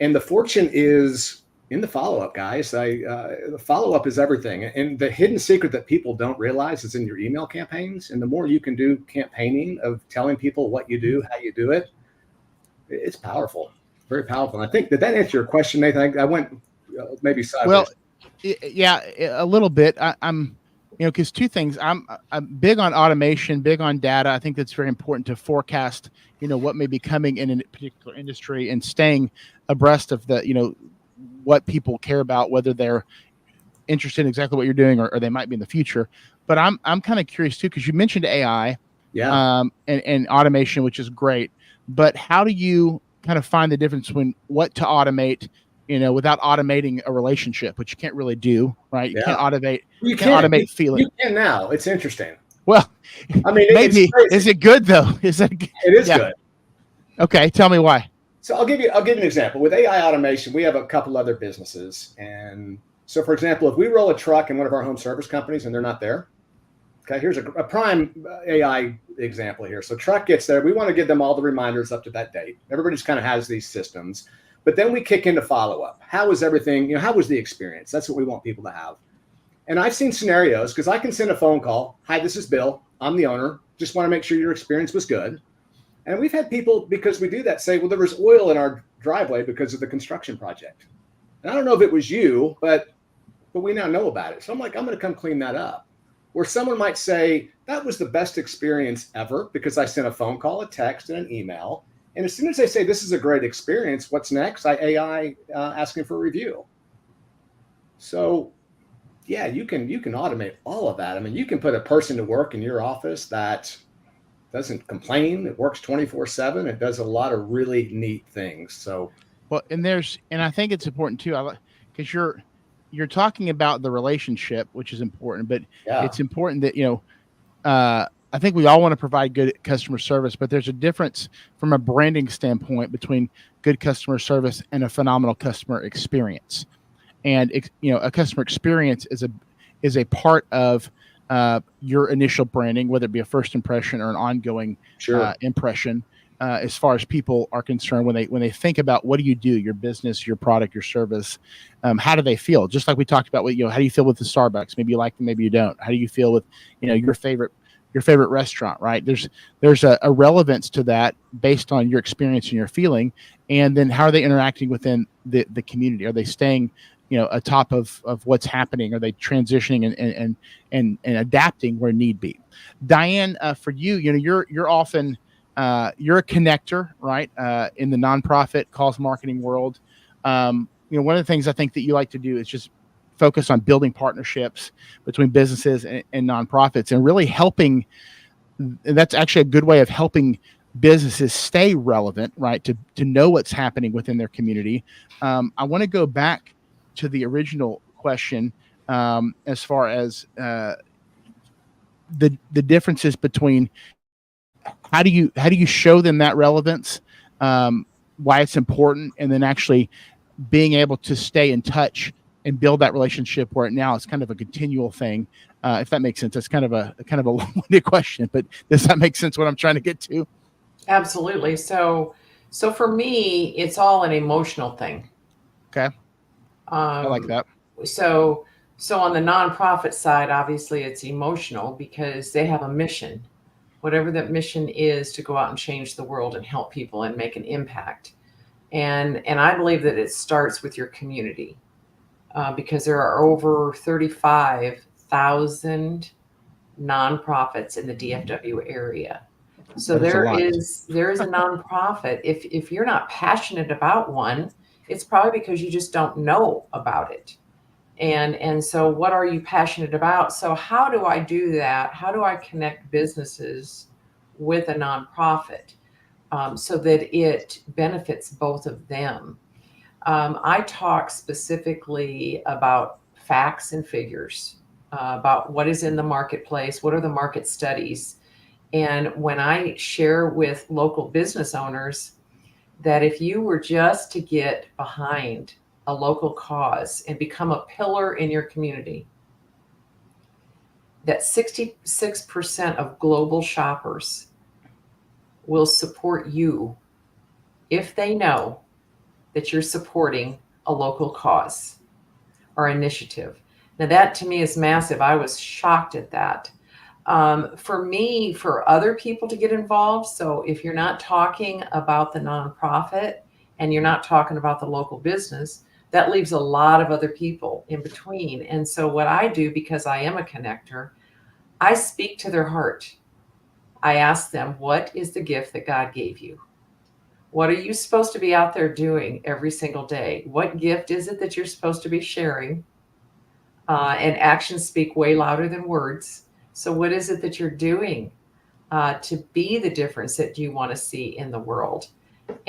and the fortune is in the follow-up, guys. The follow-up is everything. And the hidden secret that people don't realize is in your email campaigns. And the more you can do campaigning of telling people what you do, how you do it, it's powerful, very powerful. And I think, did that answer your question, Nathan? I went maybe sideways. Well, yeah, a little bit. I'm because two things. I'm big on automation, big on data. I think that's very important to forecast, what may be coming in a particular industry, and staying abreast of the, what people care about, whether they're interested in exactly what you're doing or they might be in the future. But I'm kind of curious too, because you mentioned AI, and automation, which is great. But how do you kind of find the difference between what to automate, without automating a relationship, which you can't really do, right? You can't automate. You can't automate feeling. You can now. It's interesting. Well, I mean, maybe is it good though? It is good. Okay, tell me why. So I'll give you an example. With AI automation, we have a couple other businesses, and so for example, if we roll a truck in one of our home service companies and they're not there, okay, here's a prime AI example here. So truck gets there, we want to give them all the reminders up to that date. Everybody just kind of has these systems. But then we kick into follow-up. How was everything, how was the experience? That's what we want people to have. And I've seen scenarios, because I can send a phone call. Hi, this is Bill. I'm the owner. Just want to make sure your experience was good. And we've had people, because we do that, say, well, there was oil in our driveway because of the construction project. And I don't know if it was you, but we now know about it. So I'm like, I'm going to come clean that up. Or someone might say, that was the best experience ever because I sent a phone call, a text, and an email. And as soon as they say this is a great experience, what's next? AI asking for a review. So, yeah, you can automate all of that. I mean, you can put a person to work in your office that doesn't complain. It works 24/7. It does a lot of really neat things. So, well, and I think it's important too, because you're talking about the relationship, which is important, but it's important that I think we all want to provide good customer service, but there's a difference from a branding standpoint between good customer service and a phenomenal customer experience. And a customer experience is a part of your initial branding, whether it be a first impression or an ongoing impression. As far as people are concerned, when they think about what do you do, your business, your product, your service, how do they feel? Just like we talked about, how do you feel with the Starbucks? Maybe you like them, maybe you don't. How do you feel with your favorite your favorite restaurant, right? There's a relevance to that based on your experience and your feeling. And then how are they interacting within the community? Are they staying, atop of what's happening? Are they transitioning and adapting where need be? Diane, for you, you're often you're a connector, right? In the nonprofit cause marketing world. One of the things I think that you like to do is just focus on building partnerships between businesses and nonprofits, and really helping. That's actually a good way of helping businesses stay relevant, right? To know what's happening within their community. I want to go back to the original question as far as the differences between how do you show them that relevance, why it's important, and then actually being able to stay in touch and build that relationship where now it's kind of a continual thing. If that makes sense. That's kind of a long-winded question, but does that make sense what I'm trying to get to? Absolutely. So for me, it's all an emotional thing. Okay. I like that. So on the nonprofit side, obviously it's emotional because they have a mission, whatever that mission is, to go out and change the world and help people and make an impact. And I believe that it starts with your community, because there are over 35,000 nonprofits in the DFW area. So there is a nonprofit. If you're not passionate about one, it's probably because you just don't know about it. And so what are you passionate about? So how do I do that? How do I connect businesses with a nonprofit so that it benefits both of them? I talk specifically about facts and figures, about what is in the marketplace, what are the market studies. And when I share with local business owners that if you were just to get behind a local cause and become a pillar in your community, that 66% of global shoppers will support you if they know that you're supporting a local cause or initiative. Now that to me is massive. I was shocked at that. For me, for other people to get involved, so if you're not talking about the nonprofit and you're not talking about the local business, that leaves a lot of other people in between. And so what I do, because I am a connector, I speak to their heart. I ask them, what is the gift that God gave you? What are you supposed to be out there doing every single day? What gift is it that you're supposed to be sharing? And actions speak way louder than words. So what is it that you're doing to be the difference that you want to see in the world?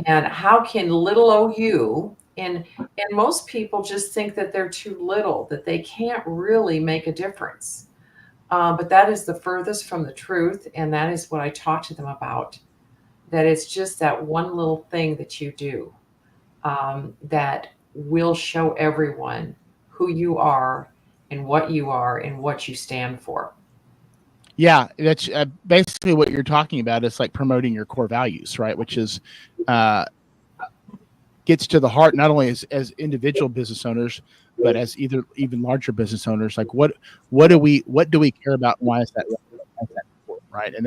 And how can little o you, and most people just think that they're too little, that they can't really make a difference. But that is the furthest from the truth. And that is what I talk to them about, that it's just that one little thing that you do that will show everyone who you are and what you stand for. Yeah, that's basically what you're talking about. It's like promoting your core values, right? Which is gets to the heart, not only as individual business owners, but as even larger business owners. Like what do we care about, and why is that important, right? And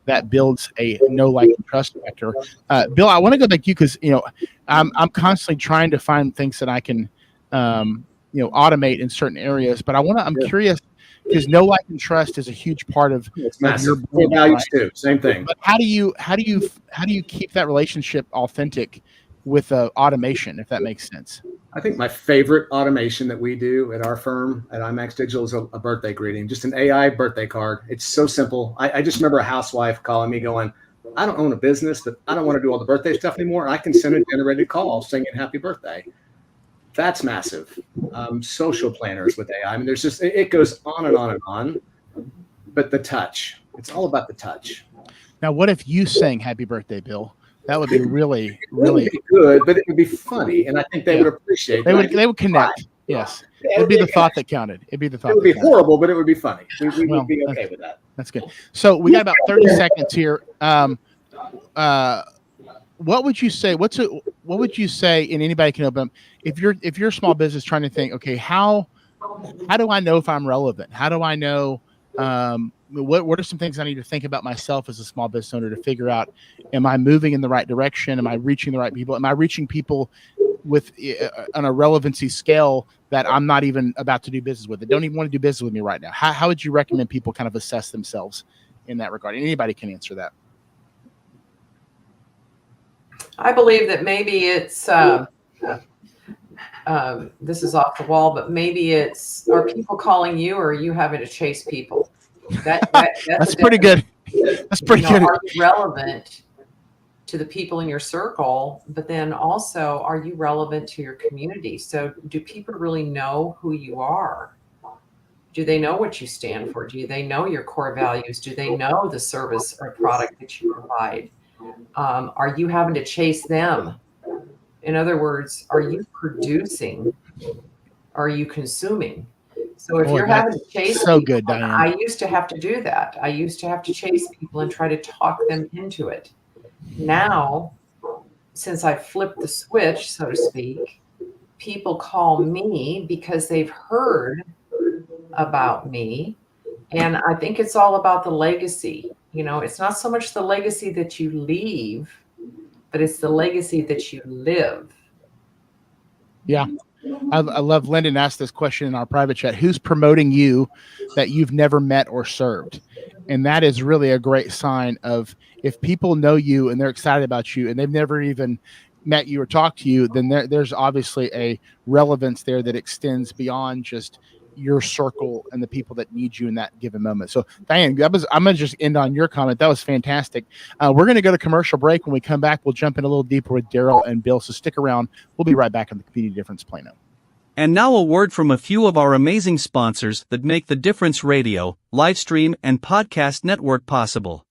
that builds a know, like, and trust factor. Bill, I want to go back to you because I'm constantly trying to find things that I can automate in certain areas, but I'm curious. Because know, like, and trust is a huge part of your brand, values, right? Too. Same thing. But how do you keep that relationship authentic with automation, if that makes sense? I think my favorite automation that we do at our firm at iMax Digital is a birthday greeting, just an AI birthday card. It's so simple. I just remember a housewife calling me going, I don't own a business, but I don't want to do all the birthday stuff anymore. I can send a generated call singing happy birthday. That's massive. Social planners with AI. I mean, there's just, it goes on and on and on, but the touch, it's all about the touch. Now, what if you sang happy birthday, Bill? That would be really, really good, but it would be funny. And I think they would appreciate it. They would connect. Yes. It would be the thought that counted. It'd be the thought. It would be horrible, but it would be funny. We would be okay with that. That's good. So we got about 30 seconds here. What would you say? What would you say? And anybody can open up. If you're a small business trying to think, okay, how do I know if I'm relevant? How do I know what are some things I need to think about myself as a small business owner to figure out, am I moving in the right direction? Am I reaching the right people? Am I reaching people with on a relevancy scale that I'm not even about to do business with? They don't even want to do business with me right now. How would you recommend people kind of assess themselves in that regard? Anybody can answer that. I believe that maybe it's this is off the wall, but maybe it's, are people calling you, or are you having to chase people? That's pretty good. That's pretty good. Are you relevant to the people in your circle? But then also, are you relevant to your community? So do people really know who you are? Do they know what you stand for? Do they know your core values? Do they know the service or product that you provide? Are you having to chase them? In other words, are you producing? Are you consuming? So if you're having to chase so people, good, Diane. I used to have to do that. I used to have to chase people and try to talk them into it. Now, since I flipped the switch, so to speak, people call me because they've heard about me. And I think it's all about the legacy. It's not so much the legacy that you leave, but it's the legacy that you live. Yeah. I love Lyndon asked this question in our private chat. Who's promoting you that you've never met or served? And that is really a great sign of, if people know you and they're excited about you and they've never even met you or talked to you, then there's obviously a relevance there that extends beyond just your circle and the people that need you in that given moment. So Diane, I'm going to just end on your comment. That was fantastic. We're going to go to commercial break. When we come back, we'll jump in a little deeper with Darrell and Bill. So stick around. We'll be right back on the Community Difference Plano. And now a word from a few of our amazing sponsors that make the Difference Radio, live stream, and podcast network possible.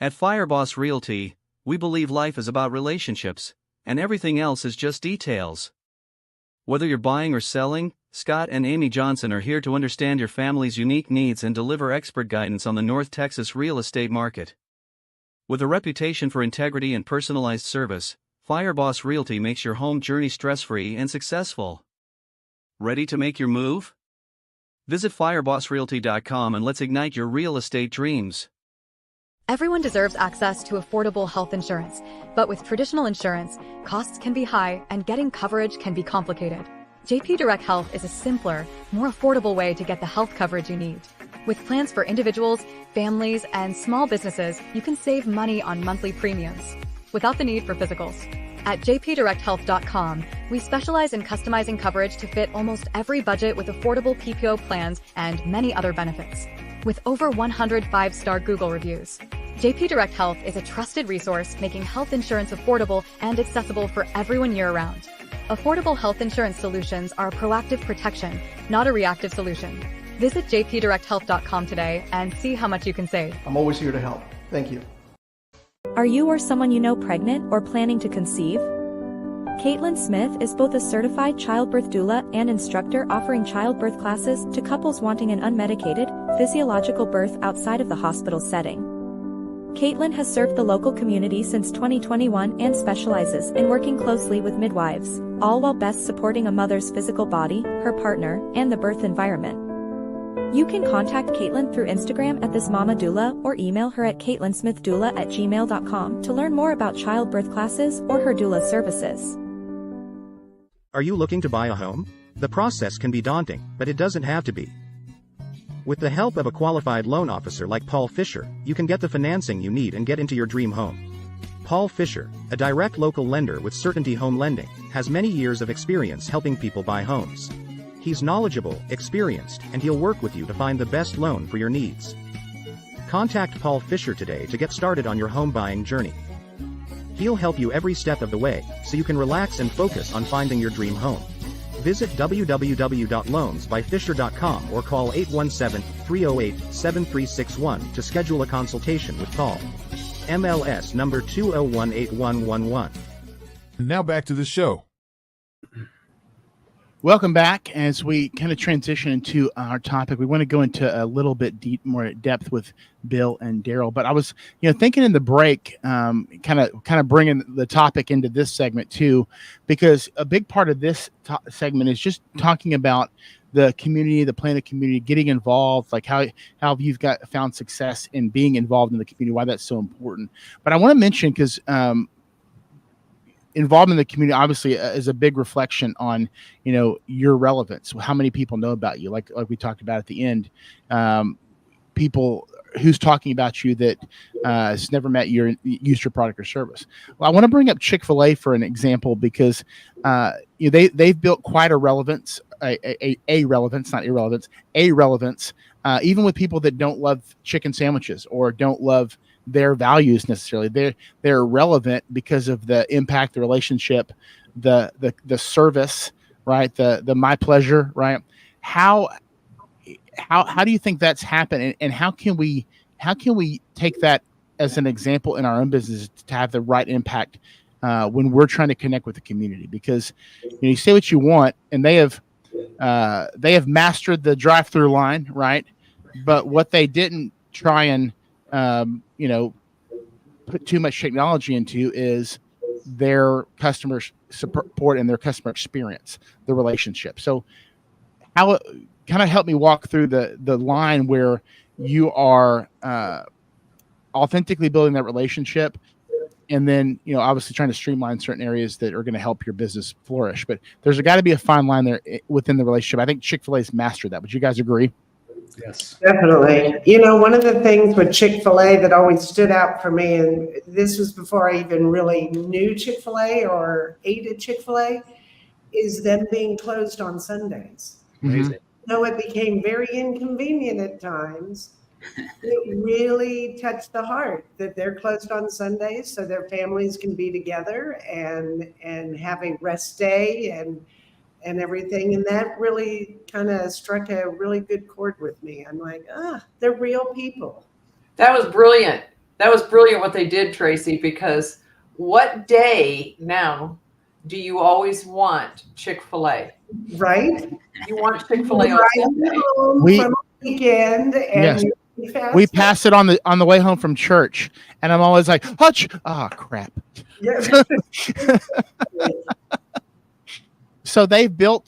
At Fireboss Realty, we believe life is about relationships, and everything else is just details. Whether you're buying or selling, Scott and Amy Johnson are here to understand your family's unique needs and deliver expert guidance on the North Texas real estate market. With a reputation for integrity and personalized service, Fireboss Realty makes your home journey stress-free and successful. Ready to make your move? Visit firebossrealty.com and let's ignite your real estate dreams. Everyone deserves access to affordable health insurance, but with traditional insurance, costs can be high and getting coverage can be complicated. JP Direct Health is a simpler, more affordable way to get the health coverage you need. With plans for individuals, families, and small businesses, you can save money on monthly premiums without the need for physicals. At jpdirecthealth.com, we specialize in customizing coverage to fit almost every budget with affordable PPO plans and many other benefits. With over 100 5-star Google reviews, JP Direct Health is a trusted resource making health insurance affordable and accessible for everyone year-round. Affordable health insurance solutions are a proactive protection, not a reactive solution. Visit jpdirecthealth.com today and see how much you can save. I'm always here to help. Thank you. Are you or someone you know pregnant or planning to conceive? Caitlin Smith is both a certified childbirth doula and instructor offering childbirth classes to couples wanting an unmedicated, physiological birth outside of the hospital setting. Caitlin has served the local community since 2021 and specializes in working closely with midwives, all while best supporting a mother's physical body, her partner, and the birth environment. You can contact Caitlin through Instagram at thismamadoula or email her at caitlinsmithdoula@gmail.com to learn more about childbirth classes or her doula services. Are you looking to buy a home? The process can be daunting, but it doesn't have to be. With the help of a qualified loan officer like Paul Fisher, you can get the financing you need and get into your dream home. Paul Fisher, a direct local lender with Certainty Home Lending, has many years of experience helping people buy homes. He's knowledgeable, experienced, and he'll work with you to find the best loan for your needs. Contact Paul Fisher today to get started on your home buying journey. He'll help you every step of the way, so you can relax and focus on finding your dream home. Visit www.loansbyfisher.com or call 817-308-7361 to schedule a consultation with Paul. MLS number 2018111. Now back to the show. Welcome back. As we kind of transition into our topic, we want to go into a little bit more depth with Bill and Darrell. But I was, thinking in the break, kind of bringing the topic into this segment too, because a big part of this segment is just talking about the community, the Plano community, getting involved, like how you've found success in being involved in the community, why that's so important. But I want to mention, because involvement in the community obviously is a big reflection on, your relevance, how many people know about you, like we talked about at the end. People who's talking about you that has never met you or used your product or service. Well, I want to bring up Chick-fil-A for an example, because they've built quite a relevance, a relevance, not irrelevance, a relevance, even with people that don't love chicken sandwiches or don't love their values necessarily. They're relevant because of the impact, the relationship, the service, right? The my pleasure, right? How do you think that's happened, and how can we take that as an example in our own business to have the right impact when we're trying to connect with the community? Because you say what you want, and they have mastered the drive-through line, right? But what they didn't try and put too much technology into is their customer support and their customer experience, the relationship. So how kind of help me walk through the line where you are authentically building that relationship, and then obviously trying to streamline certain areas that are going to help your business flourish. But there's got to be a fine line there within the relationship. I think Chick-fil-A's mastered that. Would you guys agree? Yes, definitely. One of the things with Chick-fil-A that always stood out for me, and this was before I even really knew Chick-fil-A or ate at Chick-fil-A, is them being closed on Sundays. amazing. It became very inconvenient at times. It really touched the heart that they're closed on Sundays so their families can be together and have a rest day and everything. And that really kind of struck a really good chord with me. I'm like, they're real people. That was brilliant. That was brilliant what they did, Tracy, because what day now do you always want Chick-fil-A? Right? You want Chick-fil-A on Sunday. From a weekend, and yes. We pass it on the way home from church, and I'm always like, hutch. Crap. Yes. So they've built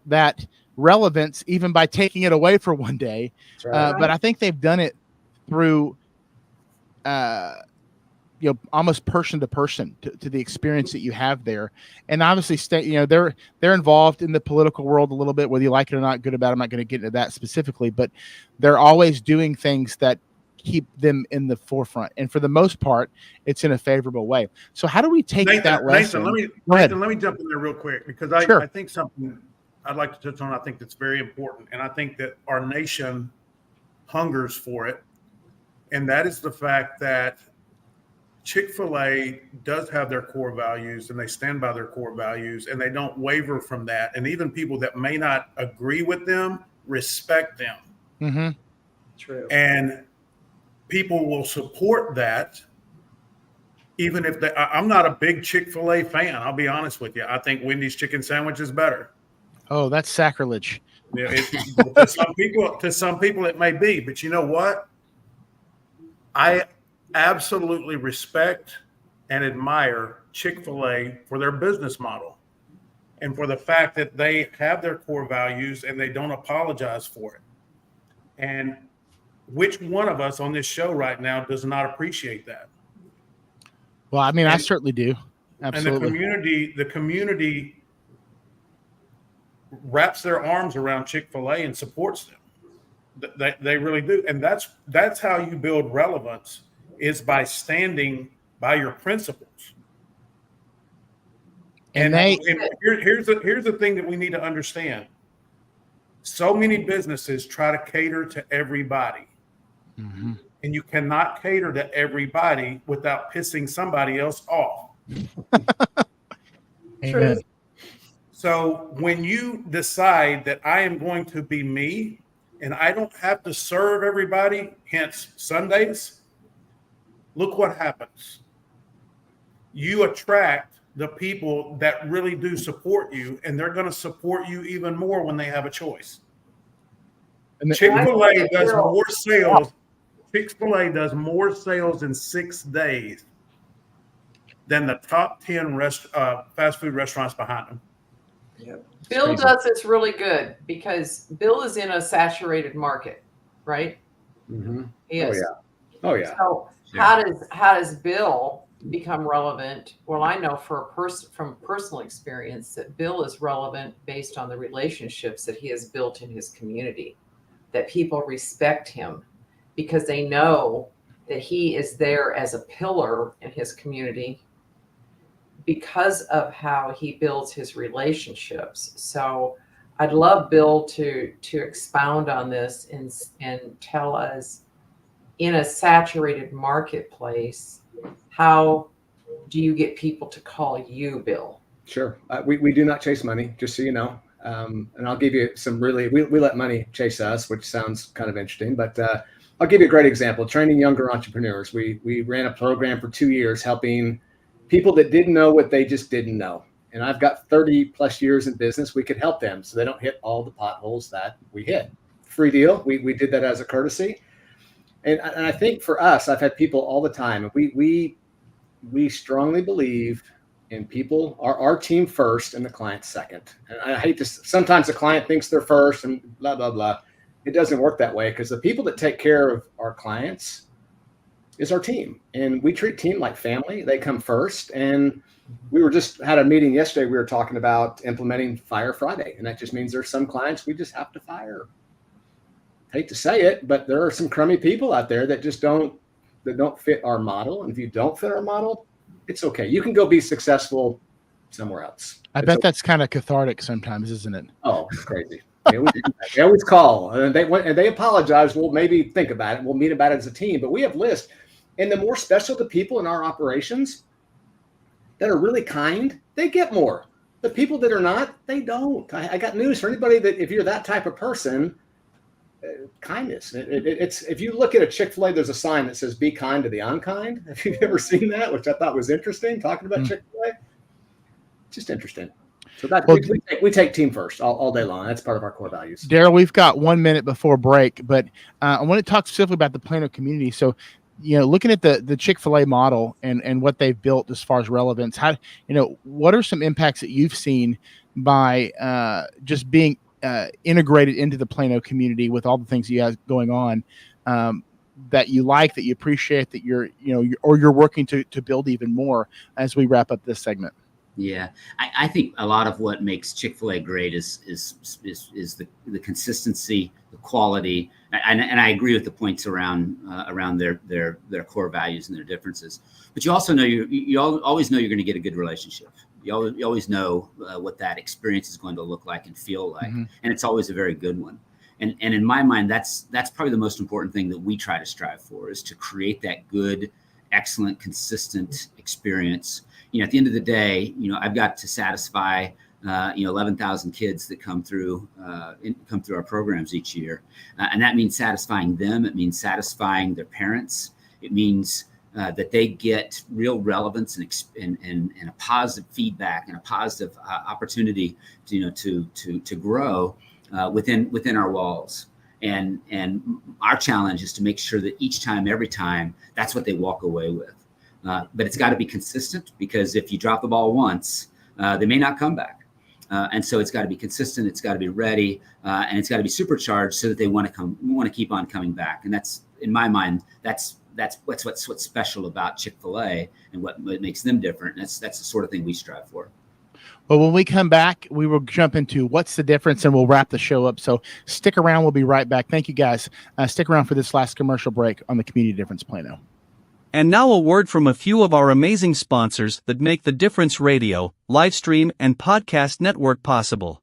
that relevance even by taking it away for one day. That's right. But I think they've done it through almost person to person to the experience that you have there. And obviously they're involved in the political world a little bit, whether you like it or not. Good about it. I'm not going to get into that specifically, but they're always doing things that keep them in the forefront. And for the most part, it's in a favorable way. So how do we take that lesson? Nathan, let me jump in there real quick, because I think something I'd like to touch on, I think that's very important. And I think that our nation hungers for it. And that is the fact that Chick-fil-A does have their core values, and they stand by their core values, and they don't waver from that. And even people that may not agree with them respect them. Mm-hmm. True. And people will support that, even if I'm not a big Chick-fil-A fan. I'll be honest with you. I think Wendy's chicken sandwich is better. Oh, that's sacrilege. To some people it may be, but you know what? I absolutely respect and admire Chick-fil-A for their business model and for the fact that they have their core values and they don't apologize for it. And which one of us on this show right now does not appreciate that? Well, I mean, I certainly do. Absolutely. And the community wraps their arms around Chick-fil-A and supports them. They really do. And that's how you build relevance, is by standing by your principles. And here's the thing that we need to understand. So many businesses try to cater to everybody. Mm-hmm. And you cannot cater to everybody without pissing somebody else off. Amen. So when you decide that I am going to be me and I don't have to serve everybody, hence Sundays, look what happens. You attract the people that really do support you, and they're going to support you even more when they have a choice. And Chick-fil-A does more sales. Chick-fil-A does more sales in 6 days than the top 10 fast food restaurants behind them. Bill does this really good because Bill is in a saturated market, right? Mm-hmm. He is. Oh yeah. So how does Bill become relevant? Well, I know from personal experience that Bill is relevant based on the relationships that he has built in his community, that people respect him because they know that he is there as a pillar in his community because of how he builds his relationships. So I'd love Bill to expound on this and tell us, in a saturated marketplace, how do you get people to call you Bill? Sure. We do not chase money, just so you know. And I'll give you some we let money chase us, which sounds kind of interesting, but I'll give you a great example. Training younger entrepreneurs. We ran a program for 2 years helping people that didn't know what they just didn't know. And I've got 30 plus years in business. We could help them so they don't hit all the potholes that we hit. Free deal. We did that as a courtesy. And I think for us, I've had people all the time. We strongly believe in people, our team first and the client second. And I hate to, sometimes the client thinks they're first and blah, blah, blah. It doesn't work that way because the people that take care of our clients is our team. And we treat team like family. They come first. And we had a meeting yesterday. We were talking about implementing Fire Friday. And that just means there's some clients we just have to fire. Hate to say it, but there are some crummy people out there that just don't fit our model. And if you don't fit our model, it's okay. You can go be successful somewhere else. I bet that's kind of cathartic sometimes, isn't it? Oh, it's crazy. They always call and they apologize. We'll maybe think about it. We'll meet about it as a team, but we have lists. And the more special the people in our operations that are really kind, they get more. The people that are not, they don't. I got news for anybody that if you're that type of person, kindness. It's if you look at a Chick-fil-A, there's a sign that says "Be kind to the unkind." Have you ever seen that? Which I thought was interesting. Talking about Chick-fil-A, just interesting. So we take team first all day long. That's part of our core values. Darrell, we've got 1 minute before break, but I want to talk specifically about the Plano community. So, looking at the Chick-fil-A model and what they've built as far as relevance, what are some impacts that you've seen by just being integrated into the Plano community with all the things you have going on that you like, that you appreciate, that you're working to build even more as we wrap up this segment? Yeah, I think a lot of what makes Chick-fil-A great is the consistency, the quality, and I agree with the points around their core values and their differences. But you also know you always know you're going to get a good relationship. You always know what that experience is going to look like and feel like, and it's always a very good one. And in my mind, that's probably the most important thing that we try to strive for, is to create that good, excellent, consistent experience. At the end of the day, I've got to satisfy 11,000 kids that come through our programs each year, and that means satisfying them. It means satisfying their parents. It means that they get real relevance and a positive feedback and a positive opportunity to grow within our walls. And our challenge is to make sure that each time, every time, that's what they walk away with. But it's got to be consistent, because if you drop the ball once, they may not come back. And so it's got to be consistent. It's got to be ready, and it's got to be supercharged so that they want to keep on coming back. And that's, in my mind, that's what's special about Chick-fil-A and what makes them different. And that's the sort of thing we strive for. Well, when we come back, we will jump into what's the difference, and we'll wrap the show up. So stick around. We'll be right back. Thank you, guys. Stick around for this last commercial break on the Community Difference Plano. And now a word from a few of our amazing sponsors that make the Difference Radio, live stream, and podcast network possible.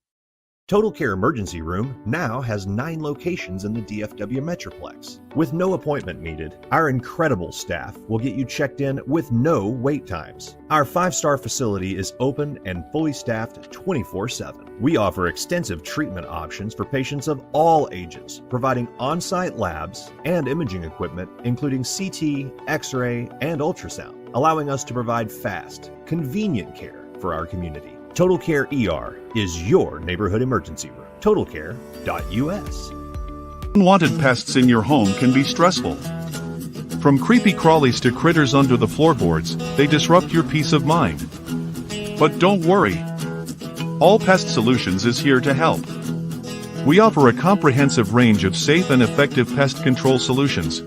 Total Care Emergency Room now has 9 locations in the DFW Metroplex. With no appointment needed, our incredible staff will get you checked in with no wait times. Our 5-star facility is open and fully staffed 24/7. We offer extensive treatment options for patients of all ages, providing on-site labs and imaging equipment, including CT, X-ray, and ultrasound, allowing us to provide fast, convenient care for our community. Total Care ER is your neighborhood emergency room. TotalCare.us. Unwanted pests in your home can be stressful. From creepy crawlies to critters under the floorboards, they disrupt your peace of mind. But don't worry. All Pest Solutions is here to help. We offer a comprehensive range of safe and effective pest control solutions.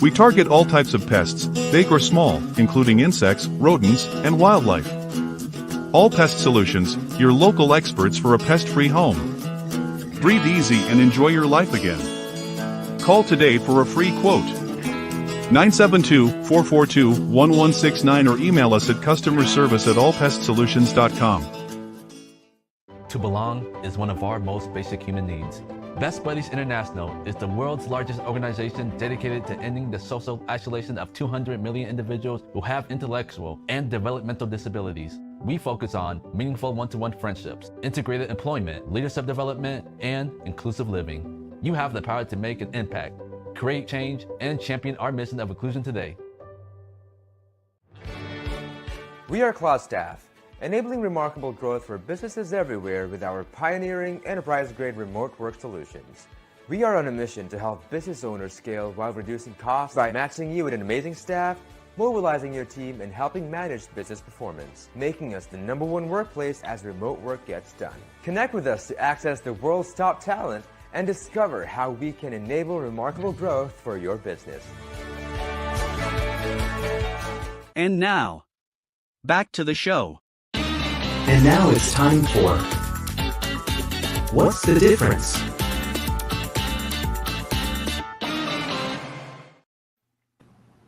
We target all types of pests, big or small, including insects, rodents, and wildlife. All Pest Solutions, your local experts for a pest-free home. Breathe easy and enjoy your life again. Call today for a free quote. 972-442-1169 or email us at customerservice@allpestsolutions.com. To belong is one of our most basic human needs. Best Buddies International is the world's largest organization dedicated to ending the social isolation of 200 million individuals who have intellectual and developmental disabilities. We focus on meaningful one-to-one friendships, integrated employment, leadership development, and inclusive living. You have the power to make an impact, create change, and champion our mission of inclusion today. We are Cloud Staff, enabling remarkable growth for businesses everywhere with our pioneering enterprise-grade remote work solutions. We are on a mission to help business owners scale while reducing costs by matching you with an amazing staff, mobilizing your team, and helping manage business performance, making us the #1 workplace as remote work gets done. Connect with us to access the world's top talent and discover how we can enable remarkable growth for your business. And now, back to the show. And now it's time for What's the Difference?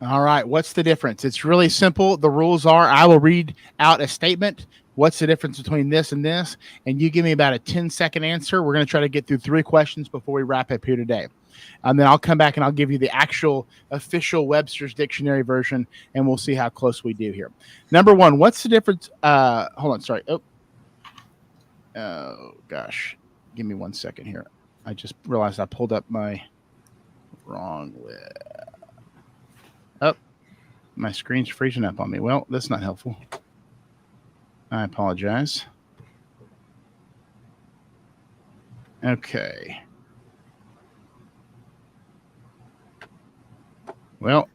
All right. What's the difference? It's really simple. The rules are I will read out a statement. What's the difference between this and this? And you give me about a 10-second answer. We're going to try to get through 3 questions before we wrap up here today. And then I'll come back and I'll give you the actual official Webster's Dictionary version, and we'll see how close we do here. Number 1, what's the difference? Hold on. Sorry. Oh, gosh. Give me 1 second here. I just realized I pulled up my wrong list. Oh, my screen's freezing up on me. Well, that's not helpful. I apologize. Okay. Well,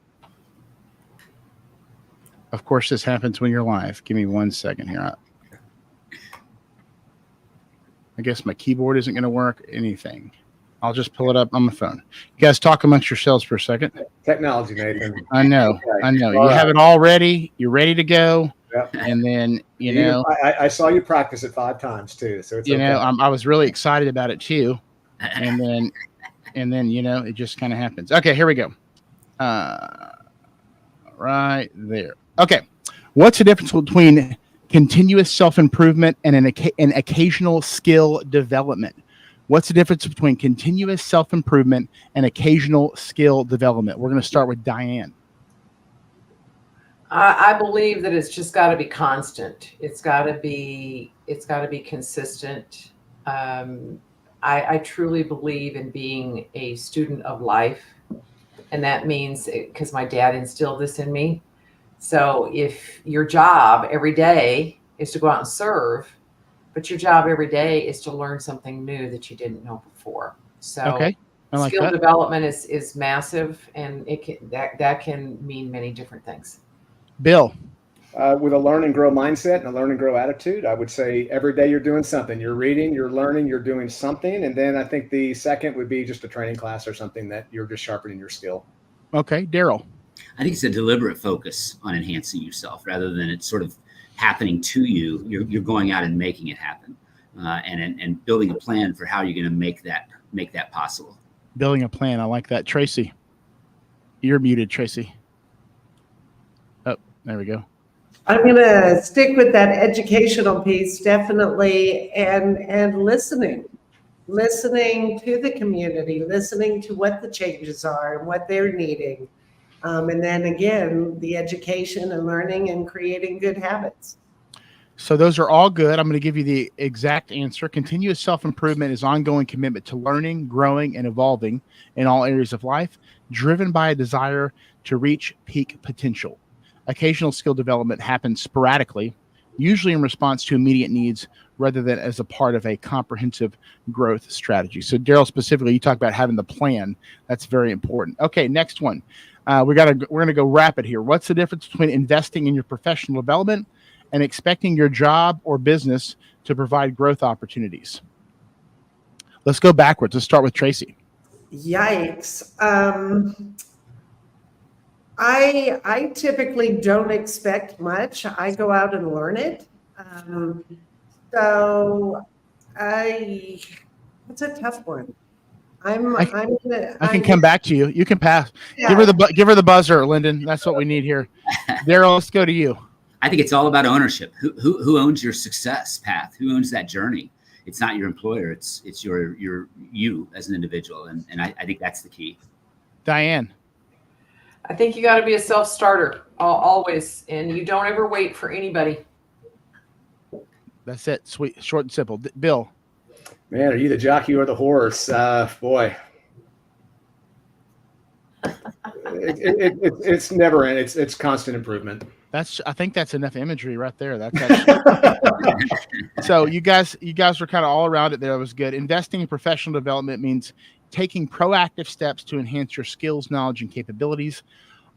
of course, this happens when you're live. Give me 1 second here. I guess my keyboard isn't going to work. Anything. I'll just pull it up on my phone. You guys talk amongst yourselves for a second. Technology, Nathan. I know. Okay. I know. All You right. have it all ready. You're ready to go. Yep. And then, you know, I saw you practice it 5 times too. So it's you okay. know, I was really excited about it too. And then, you know, it just kind of happens. Okay, here we go. Right there. Okay. What's the difference between continuous self-improvement and an occasional skill development? What's the difference between continuous self-improvement and occasional skill development? We're going to start with Diane. I believe that it's just got to be constant. It's got to be consistent. I truly believe in being a student of life. And that means, because my dad instilled this in me. So if your job every day is to go out and serve, but your job every day is to learn something new that you didn't know before. So Okay. I like skill that. development is massive, and that can mean many different things. Bill. With a learn and grow mindset and a learn and grow attitude, I would say every day you're doing something. You're reading, you're learning, you're doing something. And then I think the second would be just a training class or something that you're just sharpening your skill. Okay. Daryl. I think it's a deliberate focus on enhancing yourself rather than it sort of happening to you. You're going out and making it happen, and building a plan for how you're going to make that possible. Building a plan. I like that. Tracy. You're muted, Tracy. Oh, there we go. I'm going to stick with that educational piece, definitely, and listening to the community, listening to what the changes are and what they're needing. And then again, the education and learning and creating good habits. So those are all good. I'm going to give you the exact answer. Continuous self-improvement is ongoing commitment to learning, growing, and evolving in all areas of life, driven by a desire to reach peak potential. Occasional skill development happens sporadically, usually in response to immediate needs rather than as a part of a comprehensive growth strategy. So Daryl, specifically, you talk about having the plan. That's very important. Okay, next one. We're going to go rapid here. What's the difference between investing in your professional development and expecting your job or business to provide growth opportunities? Let's go backwards. Let's start with Traci. Yikes. I typically don't expect much. I go out and learn it. It's a tough one. I can come back to you. You can pass. Yeah. Give her the buzzer, Lyndon. That's what we need here. Darrell, let's go to you. I think it's all about ownership. Who owns your success path? Who owns that journey? It's not your employer. It's you as an individual, and I think that's the key. Diane. I think you got to be a self-starter always, and you don't ever wait for anybody. That's it. Sweet, short and simple. Bill. Man, are you the jockey or the horse? Boy. It's never end. It's constant improvement. I think that's enough imagery right there. That's actually, so you guys were kind of all around it there. It was good. Investing in professional development means taking proactive steps to enhance your skills, knowledge, and capabilities,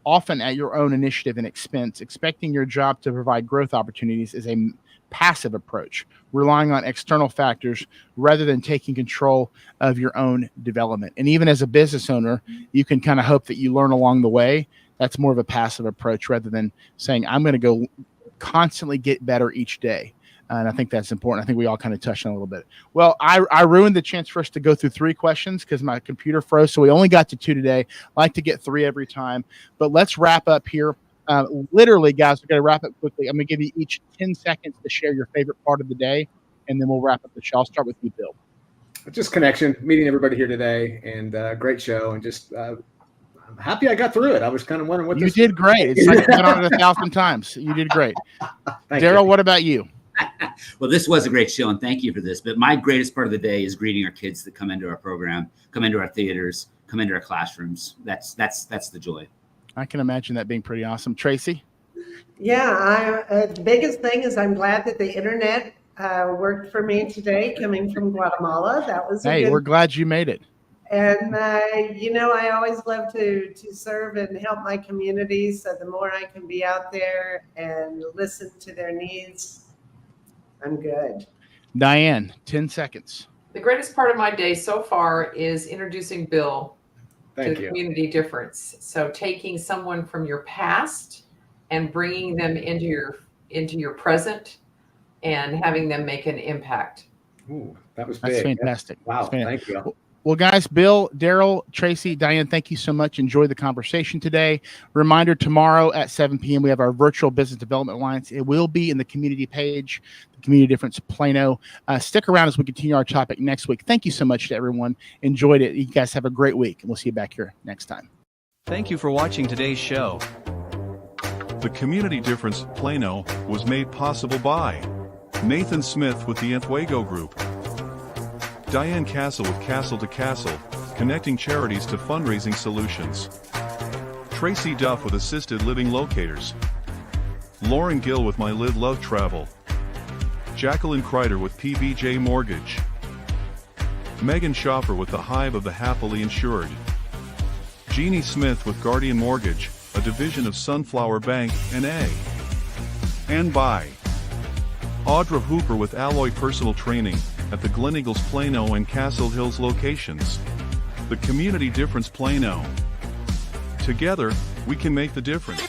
often at your own initiative and expense. Expecting your job to provide growth opportunities is a passive approach, relying on external factors rather than taking control of your own development. And even as a business owner, you can kind of hope that you learn along the way. That's more of a passive approach rather than saying, I'm going to go constantly get better each day. And I think that's important. I think we all kind of touched on it a little bit. Well, I ruined the chance for us to go through 3 questions because my computer froze. So we only got to 2 today. I like to get 3 every time. But let's wrap up here. Literally, guys, we're going to wrap up quickly. I'm going to give you each 10 seconds to share your favorite part of the day, and then we'll wrap up the show. I'll start with you, Bill. Just connection, meeting everybody here today, and great show. And just I'm happy I got through it. I was kind of wondering what you did great. It's like you've been on it 1,000 times. You did great. Darrell, what about you? Well, this was a great show, and thank you for this. But my greatest part of the day is greeting our kids that come into our program, come into our theaters, come into our classrooms. That's the joy. I can imagine that being pretty awesome. Traci? Yeah, the biggest thing is I'm glad that the internet worked for me today coming from Guatemala. That was we're glad you made it. And, I always love to serve and help my community. So the more I can be out there and listen to their needs, I'm good. Diane, 10 seconds. The greatest part of my day so far is introducing Bill to the community difference. So taking someone from your past and bringing them into your present and having them make an impact. Ooh, that was big. That's fantastic. Wow, That's fantastic. Thank you. Well, guys, Bill, Darrell, Traci, Diane, thank you so much. Enjoy the conversation today. Reminder, tomorrow at 7 p.m., we have our virtual business development alliance. It will be in the community page, the Community Difference Plano. Stick around as we continue our topic next week. Thank you so much to everyone. Enjoyed it. You guys have a great week, and we'll see you back here next time. Thank you for watching today's show. The Community Difference Plano was made possible by Nathan Smith with the Enfuego Group, Diane Cassel with Cassel to Cassel, connecting charities to fundraising solutions, Traci Duff with Assisted Living Locators, Lauren Gill with My Live Love Travel, Jacqueline Kreider with PBJ Mortgage, Megan Schoffer with the Hive of the Happily Insured, Jeannie Smith with Guardian Mortgage, a division of Sunflower Bank, N.A. And by Audra Hooper with Alloy Personal Training at the Glen Eagles Plano and Castle Hills locations. The Community Difference Plano. Together, we can make the difference.